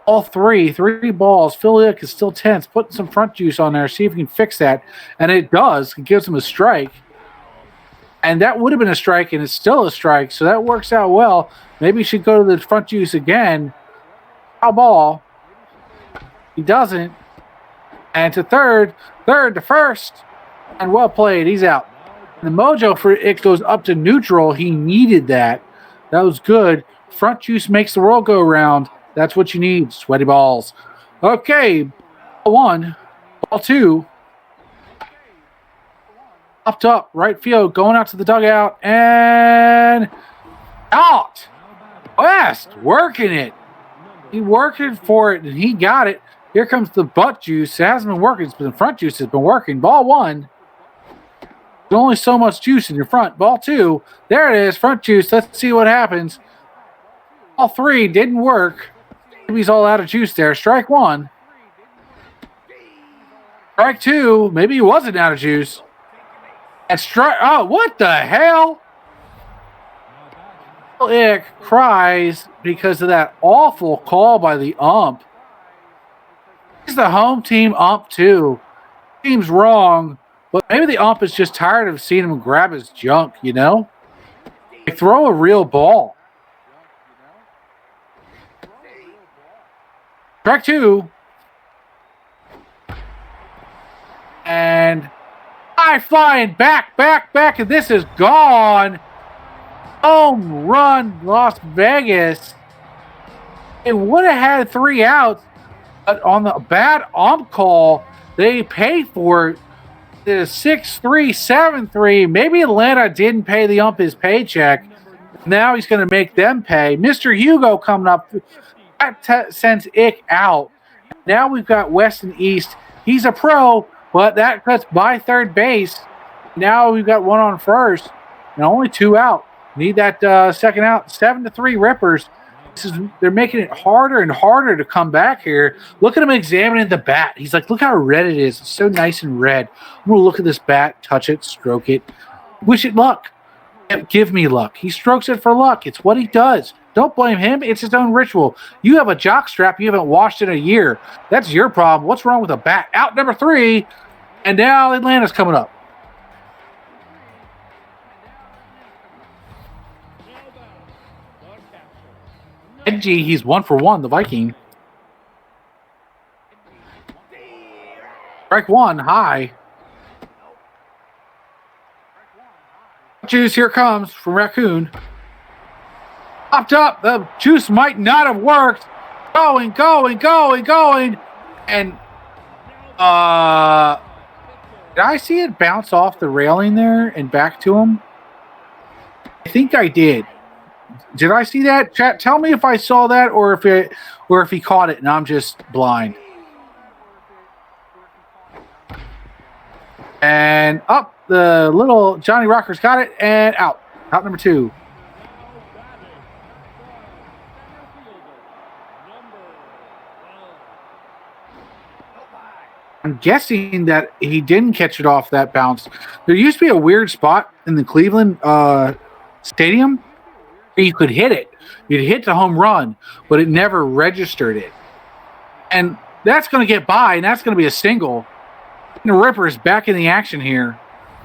All 3. 3 balls. Phillips is still tense. Putting some front juice on there. See if he can fix that. And it does. It gives him a strike. And that would have been a strike, and it's still a strike. So that works out well. Maybe he should go to the front juice again. Foul ball. He doesn't. And to third to first. And well played. He's out. And the mojo for it goes up to neutral. He needed that. That was good. Front juice makes the world go round. That's what you need. Sweaty balls. Okay. Ball 1. Ball 2. Popped up. Right field. Going out to the dugout. And out. West. Working it. He working for it, and he got it. Here comes the butt juice. It hasn't been working. The front juice has been working. Ball 1. There's only so much juice in your front. Ball 2. There it is. Front juice. Let's see what happens. Ball 3 didn't work. Maybe he's all out of juice there. Strike 1. Strike 2. Maybe he wasn't out of juice. And strike. Oh, what the hell? Ick cries because of that awful call by the ump. He's the home team ump, too. Seems wrong, but maybe the ump is just tired of seeing him grab his junk, you know? Like, throw a real ball. Strike 2. And high flying back, and this is gone. Home run, Las Vegas. It would have had 3 outs, but on the bad ump call, they paid for it. It is 6-3, 7-3. Maybe Atlanta didn't pay the ump his paycheck. Now he's going to make them pay. Mr. Hugo coming up. That sends Ick out. Now we've got West and East. He's a pro, but that cuts by third base. Now we've got 1 on first, and only 2 out. Need that second out. 7-3 Rippers. They're making it harder and harder to come back here. Look at him examining the bat. He's like, look how red it is. It's so nice and red. I'm going to look at this bat, touch it, stroke it. Wish it luck. Give me luck. He strokes it for luck. It's what he does. Don't blame him. It's his own ritual. You have a jock strap you haven't washed in a year. That's your problem. What's wrong with a bat? Out number 3. And now Atlanta's coming up. Benji, he's 1 for 1, the Viking. Strike 1, high. Juice, here comes from Raccoon. Popped up. The juice might not have worked. Going. And, did I see it bounce off the railing there and back to him? I think I did. Did I see that? Chat, tell me if I saw that or if he caught it and I'm just blind. And up, the little Johnny Rocker's got it, and out. Out number 2. I'm guessing that he didn't catch it off that bounce. There used to be a weird spot in the Cleveland stadium where you could hit it. You'd hit the home run, but it never registered it. And that's going to get by, and that's going to be a single. And the Rippers back in the action here.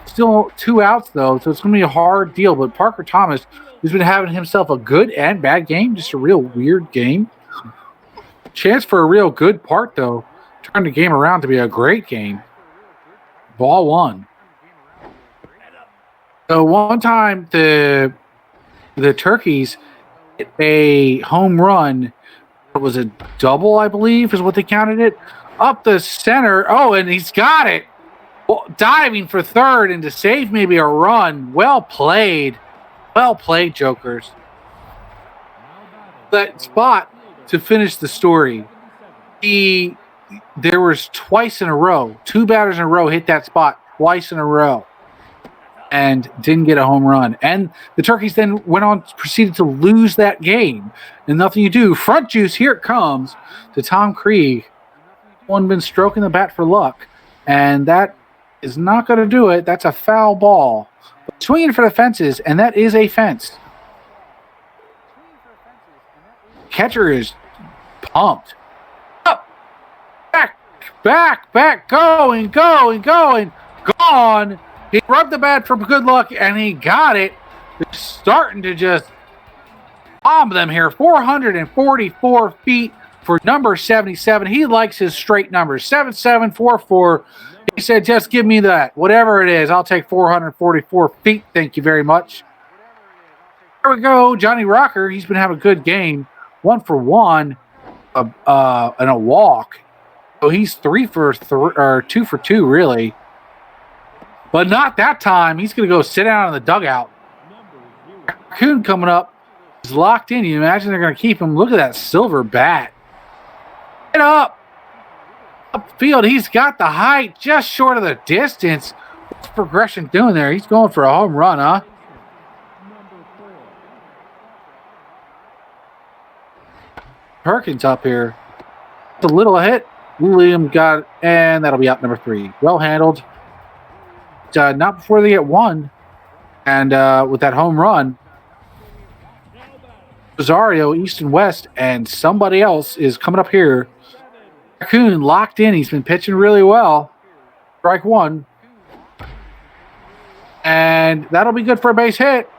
Still 2 outs, though, so it's going to be a hard deal. But Parker Thomas He's been having himself a good and bad game, just a real weird game. Chance for a real good part, though. Turned the game around to be a great game. Ball one. So one time the Turkeys hit a home run. It was a double, I believe, is what they counted it. Up the center. Oh, and he's got it. Well, diving for third and to save maybe a run. Well played. Well played, Jokers. That spot to finish the story. There was twice in a row. 2 batters in a row hit that spot twice in a row. And didn't get a home run. And the Turkeys then proceeded to lose that game. And nothing you do. Front juice, here it comes to Tom Krieg. One been stroking the bat for luck. And that is not going to do it. That's a foul ball. But swinging for the fences, and that is a fence. Catcher is pumped. Up, back, going, gone. He rubbed the bat for good luck, and he got it. They're starting to just bomb them here. 444 feet for number 77. He likes his straight numbers. 7744. He said, just give me that. Whatever it is, I'll take 444 feet. Thank you very much. Here we go. Johnny Rocker. He's been having a good game. 1 for 1 and a walk. So he's 2 for 2, really. But not that time. He's going to go sit down in the dugout. Raccoon coming up. He's locked in. You imagine they're going to keep him. Look at that silver bat. Get up. Upfield. He's got the height just short of the distance. What's progression doing there? He's going for a home run, huh? Perkins up here. It's a little hit. William got it, and that'll be out number 3. Well handled. Not before they get 1. And with that home run, Rosario, East and West, and somebody else is coming up here. Raccoon locked in. He's been pitching really well. Strike 1. And that'll be good for a base hit.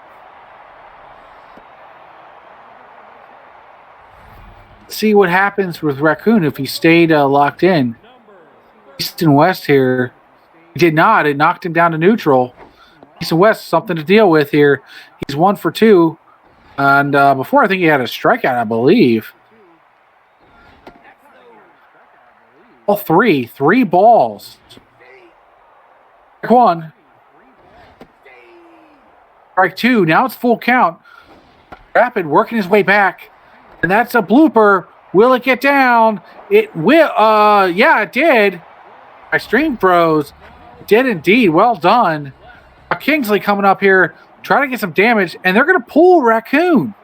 See what happens with Raccoon if he stayed locked in. East and West here. He did not. It knocked him down to neutral. East and West, something to deal with here. He's 1 for 2. And before, I think he had a strikeout, I believe. All 3 balls. Strike 1. Strike 2. Now it's full count. Rapid working his way back. And that's a blooper. Will it get down? It will. Yeah, it did. My stream froze. It did indeed. Well done. Kingsley coming up here, trying to get some damage, and they're going to pull Raccoon.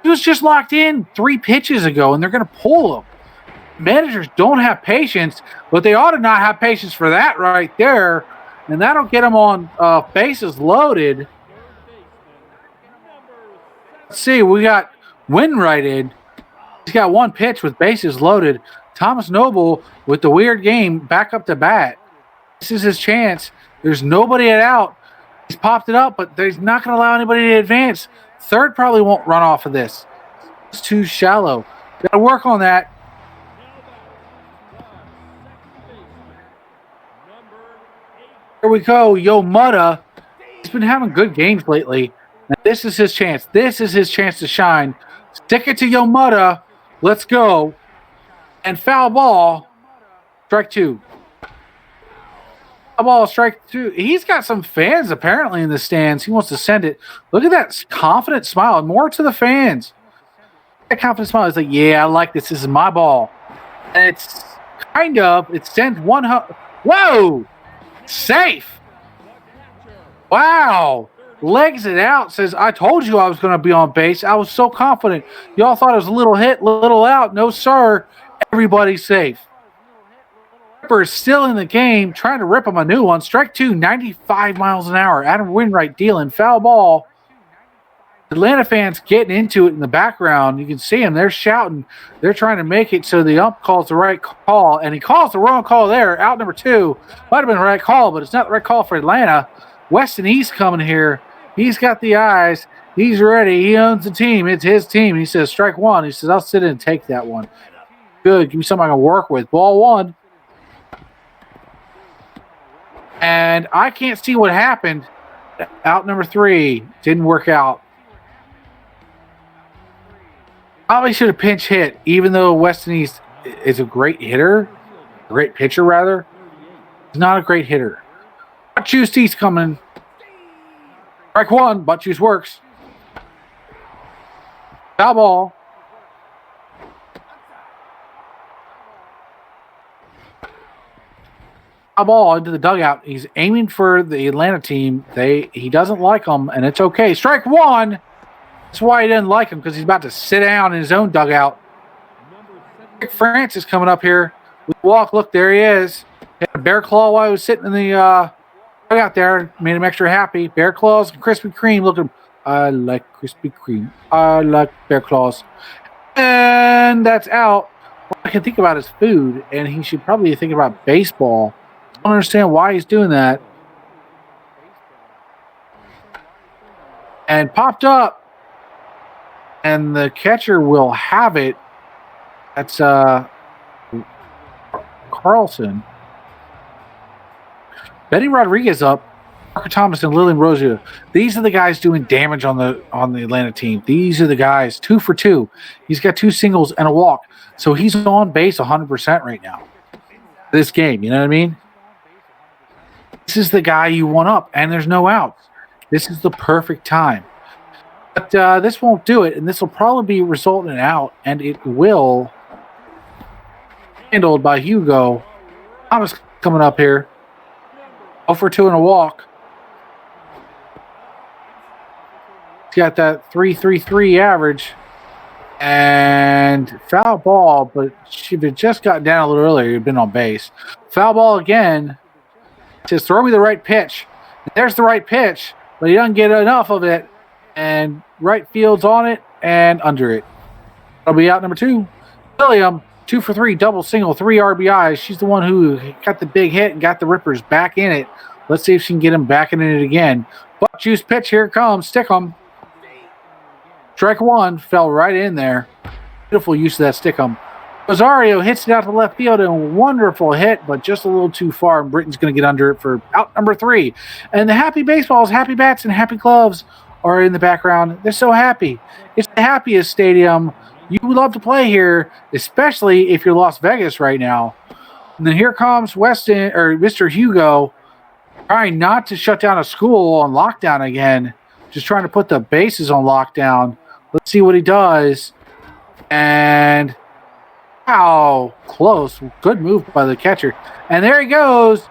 He was just locked in 3 pitches ago, and they're going to pull him. Managers don't have patience, but they ought to not have patience for that right there, and that'll get them on bases loaded. Let's see, we got Winrighted. He's got 1 pitch with bases loaded. Thomas Noble with the weird game back up to bat. This is his chance. There's nobody at out. He's popped it up, but he's not going to allow anybody to advance. Third probably won't run off of this. It's too shallow. Got to work on that. Here we go. Yo Mutta. He's been having good games lately. Now, this is his chance. This is his chance to shine. Stick it to Yo Mutta. Let's go. And foul ball. Strike 2. Foul ball, strike 2. He's got some fans apparently in the stands. He wants to send it. Look at that confident smile. More to the fans. That confident smile is like, yeah, I like this. This is my ball. And it's it sent 1. Whoa! Safe. Wow. Legs it out. Says, I told you I was going to be on base. I was so confident. Y'all thought it was a little hit, little out. No, sir. Everybody's safe. Ripper is still in the game, trying to rip him a new one. Strike 2, 95 miles an hour. Adam Winwright dealing. Foul ball. Atlanta fans getting into it in the background. You can see them. They're shouting. They're trying to make it so the ump calls the right call. And he calls the wrong call there. Out number 2. Might have been the right call, but it's not the right call for Atlanta. West and East coming here. He's got the eyes, He's ready. He owns the team. It's his team. He says, strike one. He says, I'll sit in and take that one. Good. Give me something I can work with. Ball one. And I can't see what happened. Out number 3. Didn't work out. Probably should have pinch hit, even though Weston East is a great hitter. A great pitcher, rather. He's not a great hitter. Butt juice East coming. Strike one. Butt juice works. Foul ball. Foul ball into the dugout. He's aiming for the Atlanta team. He doesn't like them, and it's okay. Strike one. That's why he doesn't like him, because he's about to sit down in his own dugout. Rick Francis coming up here with the walk. Look, there he is. He had a bear claw while he was sitting in the dugout there. Made him extra happy. Bear claws and Krispy Kreme. Look at him. I like Krispy Kreme. I like bear claws. And that's out. All I can think about is food, and he should probably think about baseball. I don't understand why he's doing that. And popped up. And the catcher will have it. That's Carlson. Betty Rodriguez up. Parker Thomas and Lillian Rosio. These are the guys doing damage on the Atlanta team. These are the guys. 2 for 2. He's got 2 singles and a walk. So he's on base 100% right now. This game, you know what I mean? This is the guy you want up, and there's no outs. This is the perfect time. But this won't do it, and this will probably be result in an out, and it will handled by Hugo. Thomas coming up here. 0 for 2 and a walk. He's got that 3.33 average. And foul ball, but if it just got down a little earlier, he'd been on base. Foul ball again. Says, throw me the right pitch. There's the right pitch, but he doesn't get enough of it. And right field's on it and under it. That'll be out number 2. William, 2 for 3, double, single, 3 RBIs. She's the one who got the big hit and got the Rippers back in it. Let's see if she can get him back in it again. Buck juice pitch, here it comes. Stick 'em. Strike one, fell right in there. Beautiful use of that stick 'em. Rosario hits it out to left field, and a wonderful hit, but just a little too far, and Britton's going to get under it for out number 3. And the happy baseballs, happy bats, and happy gloves are in the background. They're so happy. It's the happiest stadium. You love to play here, especially if you're Las Vegas right now. And then here comes Weston, or Mr. Hugo, trying not to shut down a school on lockdown again, just trying to put the bases on lockdown. Let's see what he does. And wow, close. Good move by the catcher. And there he goes.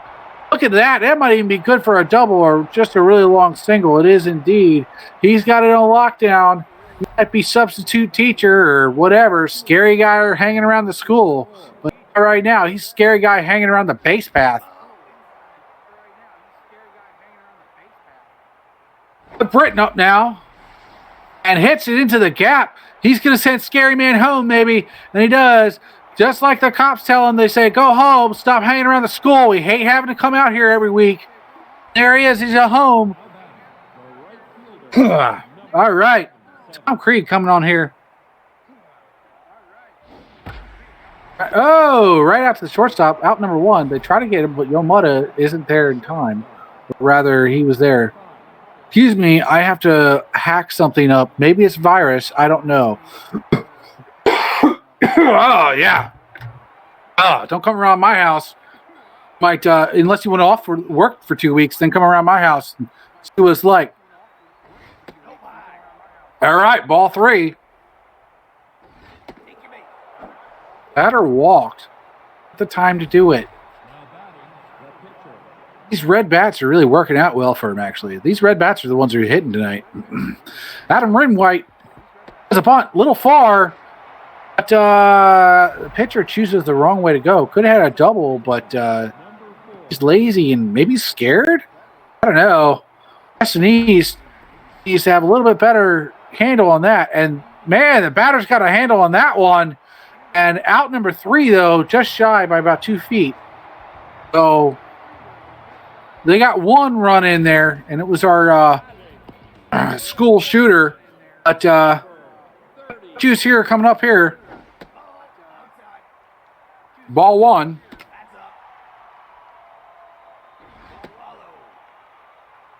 Look at that. That might even be good for a double or just a really long single. It is indeed. He's got it on lockdown. He might be substitute teacher or whatever, scary guy hanging around the school. But right now, he's a scary guy hanging around the base path. But Britton up now and hits it into the gap. He's going to send Scary Man home, maybe. And he does. Just like the cops tell him, they say, go home, stop hanging around the school. We hate having to come out here every week. There he is. He's at home. All right. Tom Creed coming on here. Oh, right out to the shortstop, out number 1. They try to get him, but Yomada isn't there in time. Rather, he was there. Excuse me, I have to hack something up. Maybe it's virus. I don't know. Oh, yeah. Oh, don't come around my house. Might, unless you went off for work for 2 weeks, then come around my house and see what it's like. All right, ball 3. Batter walked. The time to do it. These red bats are really working out well for him, actually. These red bats are the ones who are hitting tonight. Adam Rinwhite has a punt. Little far. But the pitcher chooses the wrong way to go. Could have had a double, but he's lazy and maybe scared? I don't know. Weston East needs to have a little bit better handle on that. And, man, the batter's got a handle on that one. And out number 3, though, just shy by about 2 feet. So they got 1 run in there, and it was our school shooter. But juice here coming up here. Ball one.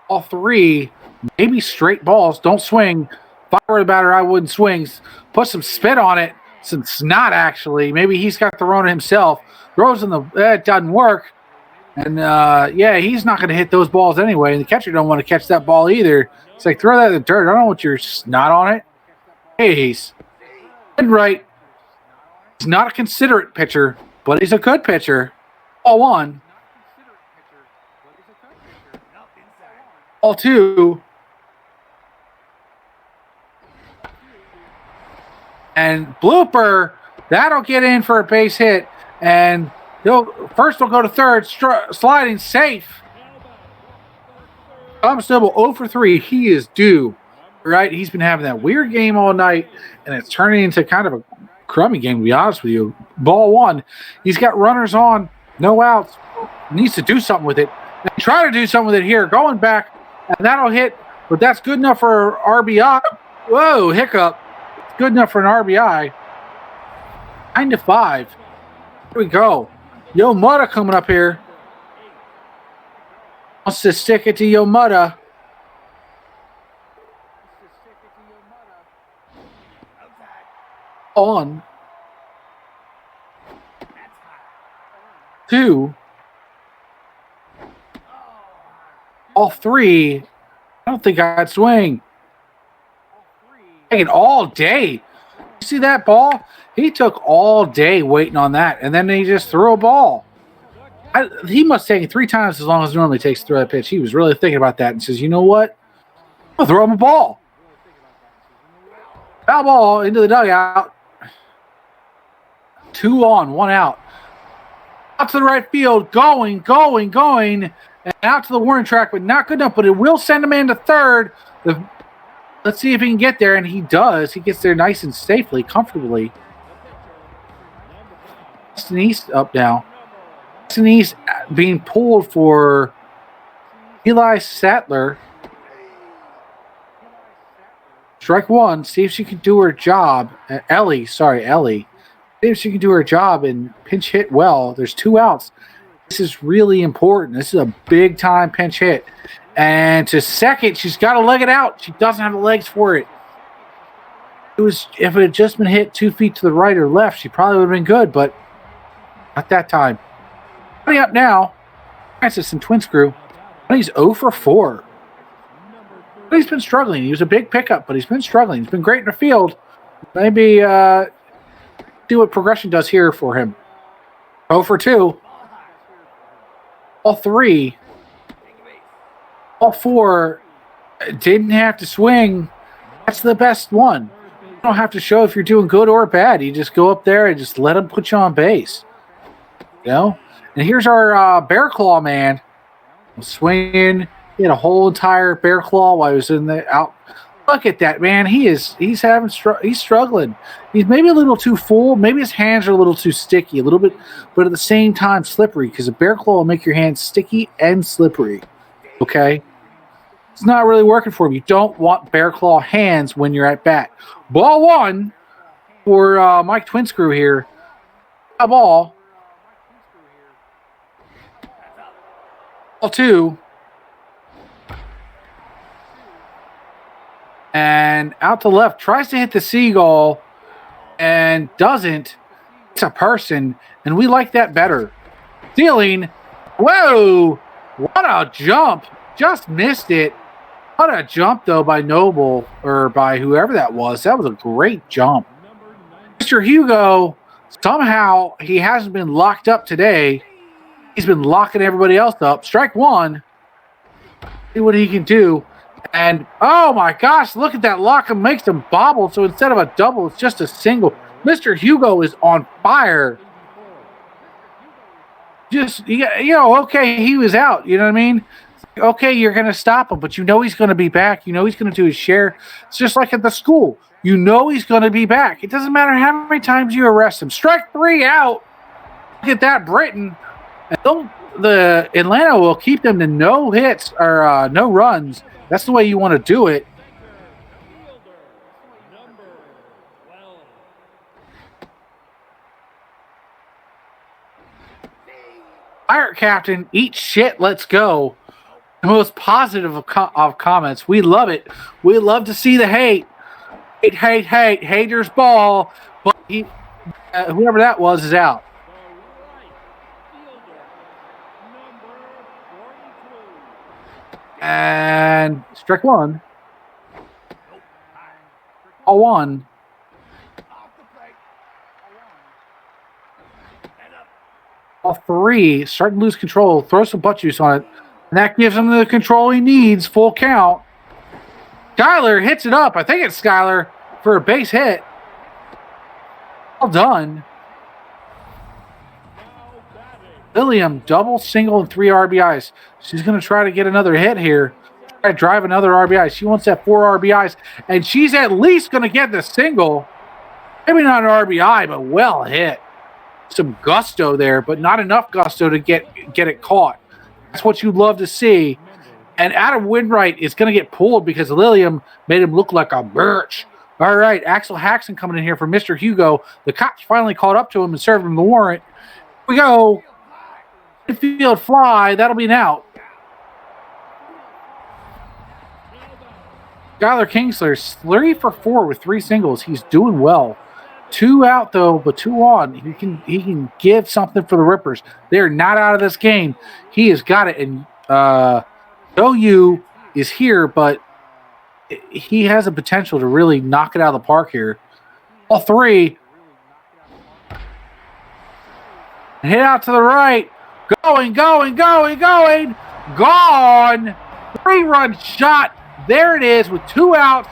All three, maybe straight balls. Don't swing. If I were the batter, I wouldn't swing. Put some spit on it. Some snot, actually. Maybe he's got the Rona himself. Throws in the... It doesn't work. And, yeah, he's not going to hit those balls anyway. And the catcher don't want to catch that ball either. It's like, throw that in the dirt. I don't want your snot on it. Hey, he's right. He's not a considerate pitcher, but he's a good pitcher. Ball one. Ball two. And blooper, that'll get in for a base hit. And first will go to third, sliding safe. Thomas Noble 0 for 3. He is due, right? He's been having that weird game all night, and it's turning into kind of a crummy game, to be honest with you. Ball one. He's got runners on, no outs. Needs to do something with it. And try to do something with it here. Going back, and that'll hit, but that's good enough for RBI. Whoa, hiccup. Good enough for an RBI. 9-5. Here we go. Yo Mutta coming up here. Wants to stick it to Yo Mutta. On. 2. All 3. I don't think I'd swing. Taking all day. You see that ball? He took all day waiting on that, and then he just threw a ball. He must take it 3 times as long as it normally takes to throw that pitch. He was really thinking about that and says, you know what? I'm going to throw him a ball. Foul ball into the dugout. 2 on, 1 out. Out to the right field, going, and out to the warning track, but not good enough, but it will send him into third. Let's see if he can get there, and he does. He gets there nice and safely, comfortably. Austin East up now. Austin East being pulled for Eli Sattler. Strike one. See if she can do her job. Ellie. See if she can do her job and pinch hit well. There's 2 outs. This is really important. This is a big-time pinch hit. And to second, she's got to leg it out. She doesn't have the legs for it. If it had just been hit 2 feet to the right or left, she probably would have been good, but not that time. Coming up now, Francis and Twin Screw. He's 0 for 4. But he's been struggling. He was a big pickup, but he's been struggling. He's been great in the field. Maybe see what progression does here for him. 0 for 2. All 3. All 4 didn't have to swing. That's the best one. You don't have to show if you're doing good or bad. You just go up there and just let them put you on base. You know? And here's our bear claw man. Swinging. He had a whole entire bear claw while he was in the out. Look at that, man. He's struggling. He's maybe a little too full. Maybe his hands are a little too sticky, a little bit, but at the same time slippery, because a bear claw will make your hands sticky and slippery. Okay? It's not really working for him. You don't want bear claw hands when you're at bat. Ball one for Mike Twin Screw here. A ball. Ball 2. And out to left. Tries to hit the seagull and doesn't. It's a person, and we like that better. Stealing. Whoa! What a jump. Just missed it. What a jump, though, by Noble, or by whoever that was. That was a great jump. Mr. Hugo, somehow he hasn't been locked up today. He's been locking everybody else up. Strike one. See what he can do. And, oh, my gosh, look at that lock and makes him bobble. So instead of a double, it's just a single. Mr. Hugo is on fire. Just, okay, he was out. You know what I mean? Okay, you're going to stop him, but you know he's going to be back. You know he's going to do his share. It's just like at the school. You know he's going to be back. It doesn't matter how many times you arrest him. Strike 3 out. Look at that, Britain. And the Atlanta will keep them to no hits or no runs. That's the way you want to do it. Pirate Captain, eat shit, let's go. The most positive of comments. We love it. We love to see the hate. Hate. Haters ball. But whoever that was is out. And strike one. All one. All three. Starting to lose control. Throw some butt juice on it. And that gives him the control he needs. Full count. Skyler hits it up. I think it's Skyler for a base hit. Well done. Lilliam, double, single, and 3 RBIs. She's going to try to get another hit here. Try to drive another RBI. She wants that 4 RBIs. And she's at least going to get the single. Maybe not an RBI, but well hit. Some gusto there, but not enough gusto to get it caught. That's what you'd love to see. And Adam Winwright is going to get pulled because Lilliam made him look like a birch. All right, Axel Haxon coming in here for Mr. Hugo. The cops finally caught up to him and served him the warrant. Here we go. Infield fly. That'll be an out. Skylar Kingsler, 3 for 4 with 3 singles. He's doing well. 2 out though, but 2 on. He can give something for the Rippers. They're not out of this game. He has got it. And OU is here, but he has a potential to really knock it out of the park here. All 3. Hit out to the right. Going. Gone. 3-run shot. There it is with 2 outs.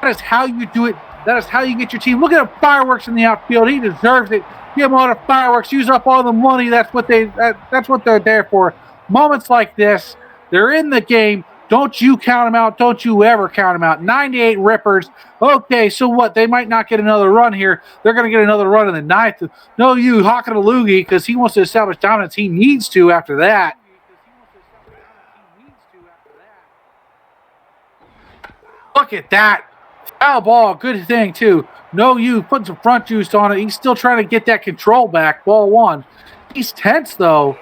That is how you do it. That is how you get your team. Look at the fireworks in the outfield. He deserves it. Give him all the fireworks. Use up all the money. That's what they're there for. Moments like this, they're in the game. Don't you count them out. Don't you ever count them out. 98 Rippers. Okay, so what? They might not get another run here. They're going to get another run in the 9th. No, you hawking a loogie because he wants to establish dominance. He needs to after that. Look at that. Foul ball. Good thing, too. No, you putting some front juice on it. He's still trying to get that control back. Ball 1. He's tense, though.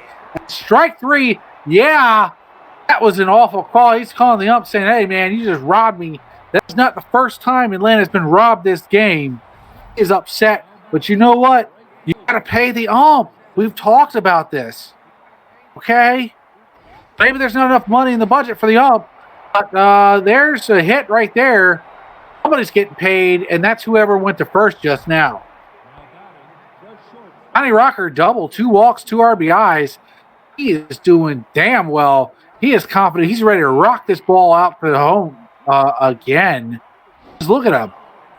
Strike 3. Yeah. That was an awful call. He's calling the ump saying, hey, man, you just robbed me. That's not the first time Atlanta's been robbed this game. He is upset. But you know what? You got to pay the ump. We've talked about this. Okay? Maybe there's not enough money in the budget for the ump. But there's a hit right there. Somebody's getting paid, and that's whoever went to first just now. Johnny Rocker double, 2 walks, 2 RBIs. He is doing damn well. He is confident. He's ready to rock this ball out for the home again. Just look at him.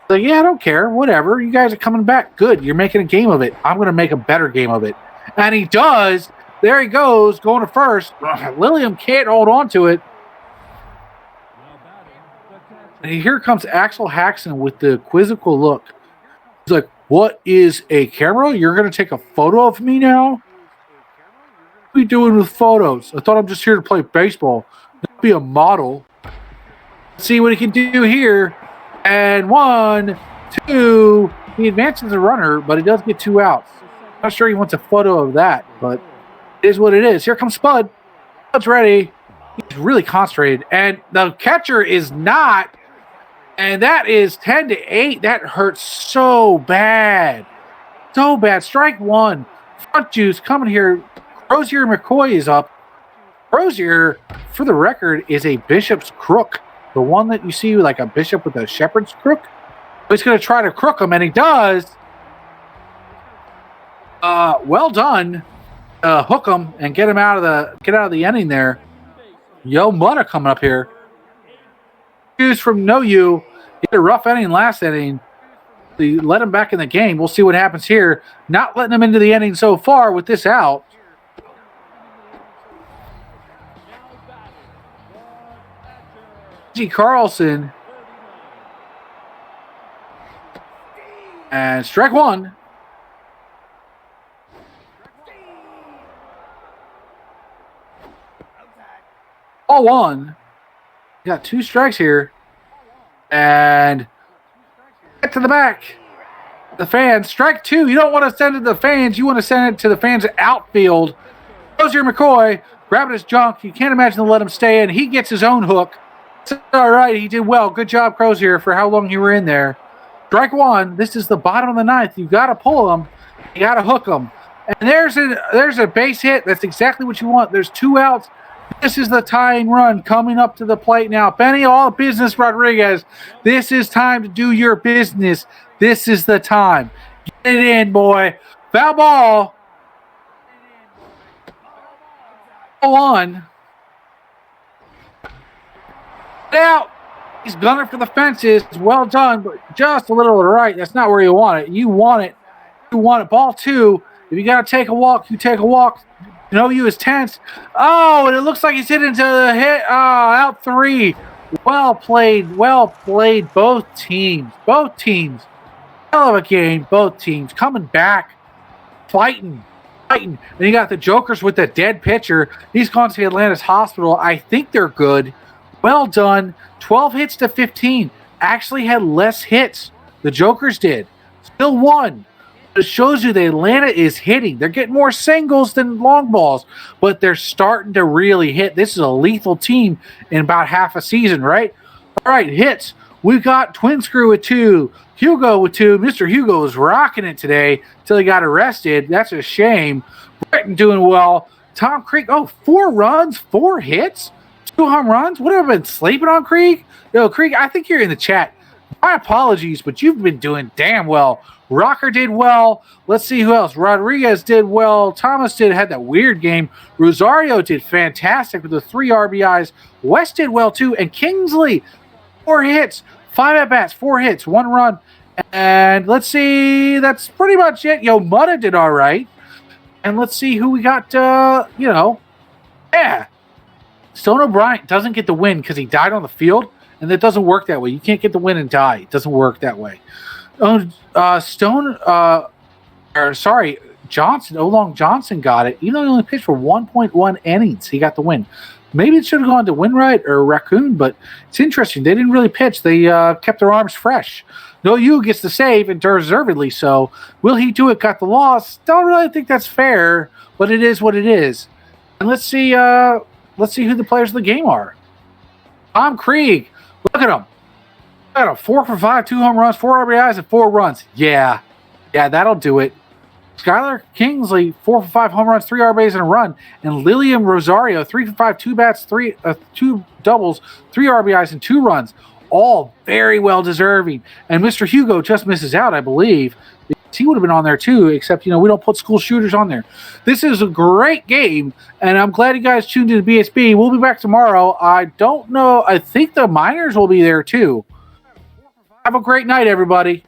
So, yeah, I don't care. Whatever. You guys are coming back. Good. You're making a game of it. I'm going to make a better game of it. And he does. There he goes, going to first. Lilliam can't hold on to it. And here comes Axel Haxon with the quizzical look. He's like, what is a camera? You're going to take a photo of me now? What are you doing with photos? I thought I'm just here to play baseball. Not be a model. Let's see what he can do here. And 1, 2. He advances the runner, but he does get 2 outs. Not sure he wants a photo of that, but it is what it is. Here comes Spud. Spud's ready. He's really concentrated. And the catcher is not. And that is 10-8. That hurts so bad. So bad. Strike 1. Front juice coming here. Crozier McCoy is up. Crozier, for the record, is a bishop's crook. The one that you see like a bishop with a shepherd's crook. He's going to try to crook him, and he does. Well done. Hook him and get him out of the inning there. Yo Mutta coming up here. Choose from No You. He had a rough inning last inning. They let him back in the game. We'll see what happens here. Not letting him into the inning so far with this out. Benji Carlson. And strike 1. Ball 1. Got 2 strikes here. And get to the back. The fans. Strike 2. You don't want to send it to the fans. You want to send it to the fans outfield. Crozier McCoy grabbing his junk. You can't imagine to let him stay in. He gets his own hook. It's all right. He did well. Good job, Crozier, for how long you were in there. Strike one. This is the bottom of the ninth. You got to pull them. You got to hook them. And there's a base hit. That's exactly what you want. There's 2 outs. This is the tying run coming up to the plate now. Benny, all business, Rodriguez. This is time to do your business. This is the time. Get it in, boy. Foul ball. On. Out. He's gunning for the fences. Well done, but just a little to the right. That's not where you want it. You want it. You want it. Ball 2. If you got to take a walk, you take a walk. No, you is tense. Oh, and it looks like he's hit into the hit. Out 3. Well played. Well played. Both teams. Both teams. Hell of a game. Both teams coming back, fighting. And you got the Jokers with the dead pitcher. He's gone to Atlanta's hospital. I think they're good. Well done. 12 hits to 15. Actually had less hits. The Jokers did. Still won. It shows you that Atlanta is hitting. They're getting more singles than long balls, but they're starting to really hit. This is a lethal team in about half a season, right? All right, hits. We've got Twin Screw with 2. Hugo with 2. Mr. Hugo was rocking it today until he got arrested. That's a shame. Britton doing well. Tom Creek, 4 runs, 4 hits, 2 home runs. What have I been sleeping on, Creek? Yo, Creek, I think you're in the chat. My apologies, but you've been doing damn well. Rocker did well. Let's see who else. Rodriguez did well. Thomas had that weird game. Rosario did fantastic with the 3 RBIs. West did well too. And Kingsley, 4 hits, 5 at-bats, 4 hits, 1 run. And let's see, that's pretty much it. Yo, Mutta did all right. And let's see who we got, yeah. Stone O'Brien doesn't get the win because he died on the field, and that doesn't work that way. You can't get the win and die. It doesn't work that way. Johnson, Olong Johnson got it. Even though he only pitched for 1.1 innings, he got the win. Maybe it should have gone to Winwright or Raccoon, but it's interesting. They didn't really pitch. They kept their arms fresh. No, you gets the save, and deservedly so. Will he do it? Got the loss. Don't really think that's fair, but it is what it is. And let's see who the players of the game are. Tom Krieg. Look at him. Got a 4 for 5, 2 home runs, 4 RBIs, and 4 runs. Yeah, that'll do it. Skylar Kingsley, 4 for 5 home runs, 3 RBIs, and a run. And Lilian Rosario, 3 for 5, 2 bats, 2 doubles, 3 RBIs, and 2 runs. All very well deserving. And Mr. Hugo just misses out, I believe. He would have been on there too, except, we don't put school shooters on there. This is a great game, and I'm glad you guys tuned in to BHB. We'll be back tomorrow. I don't know. I think the Miners will be there too. Have a great night, everybody.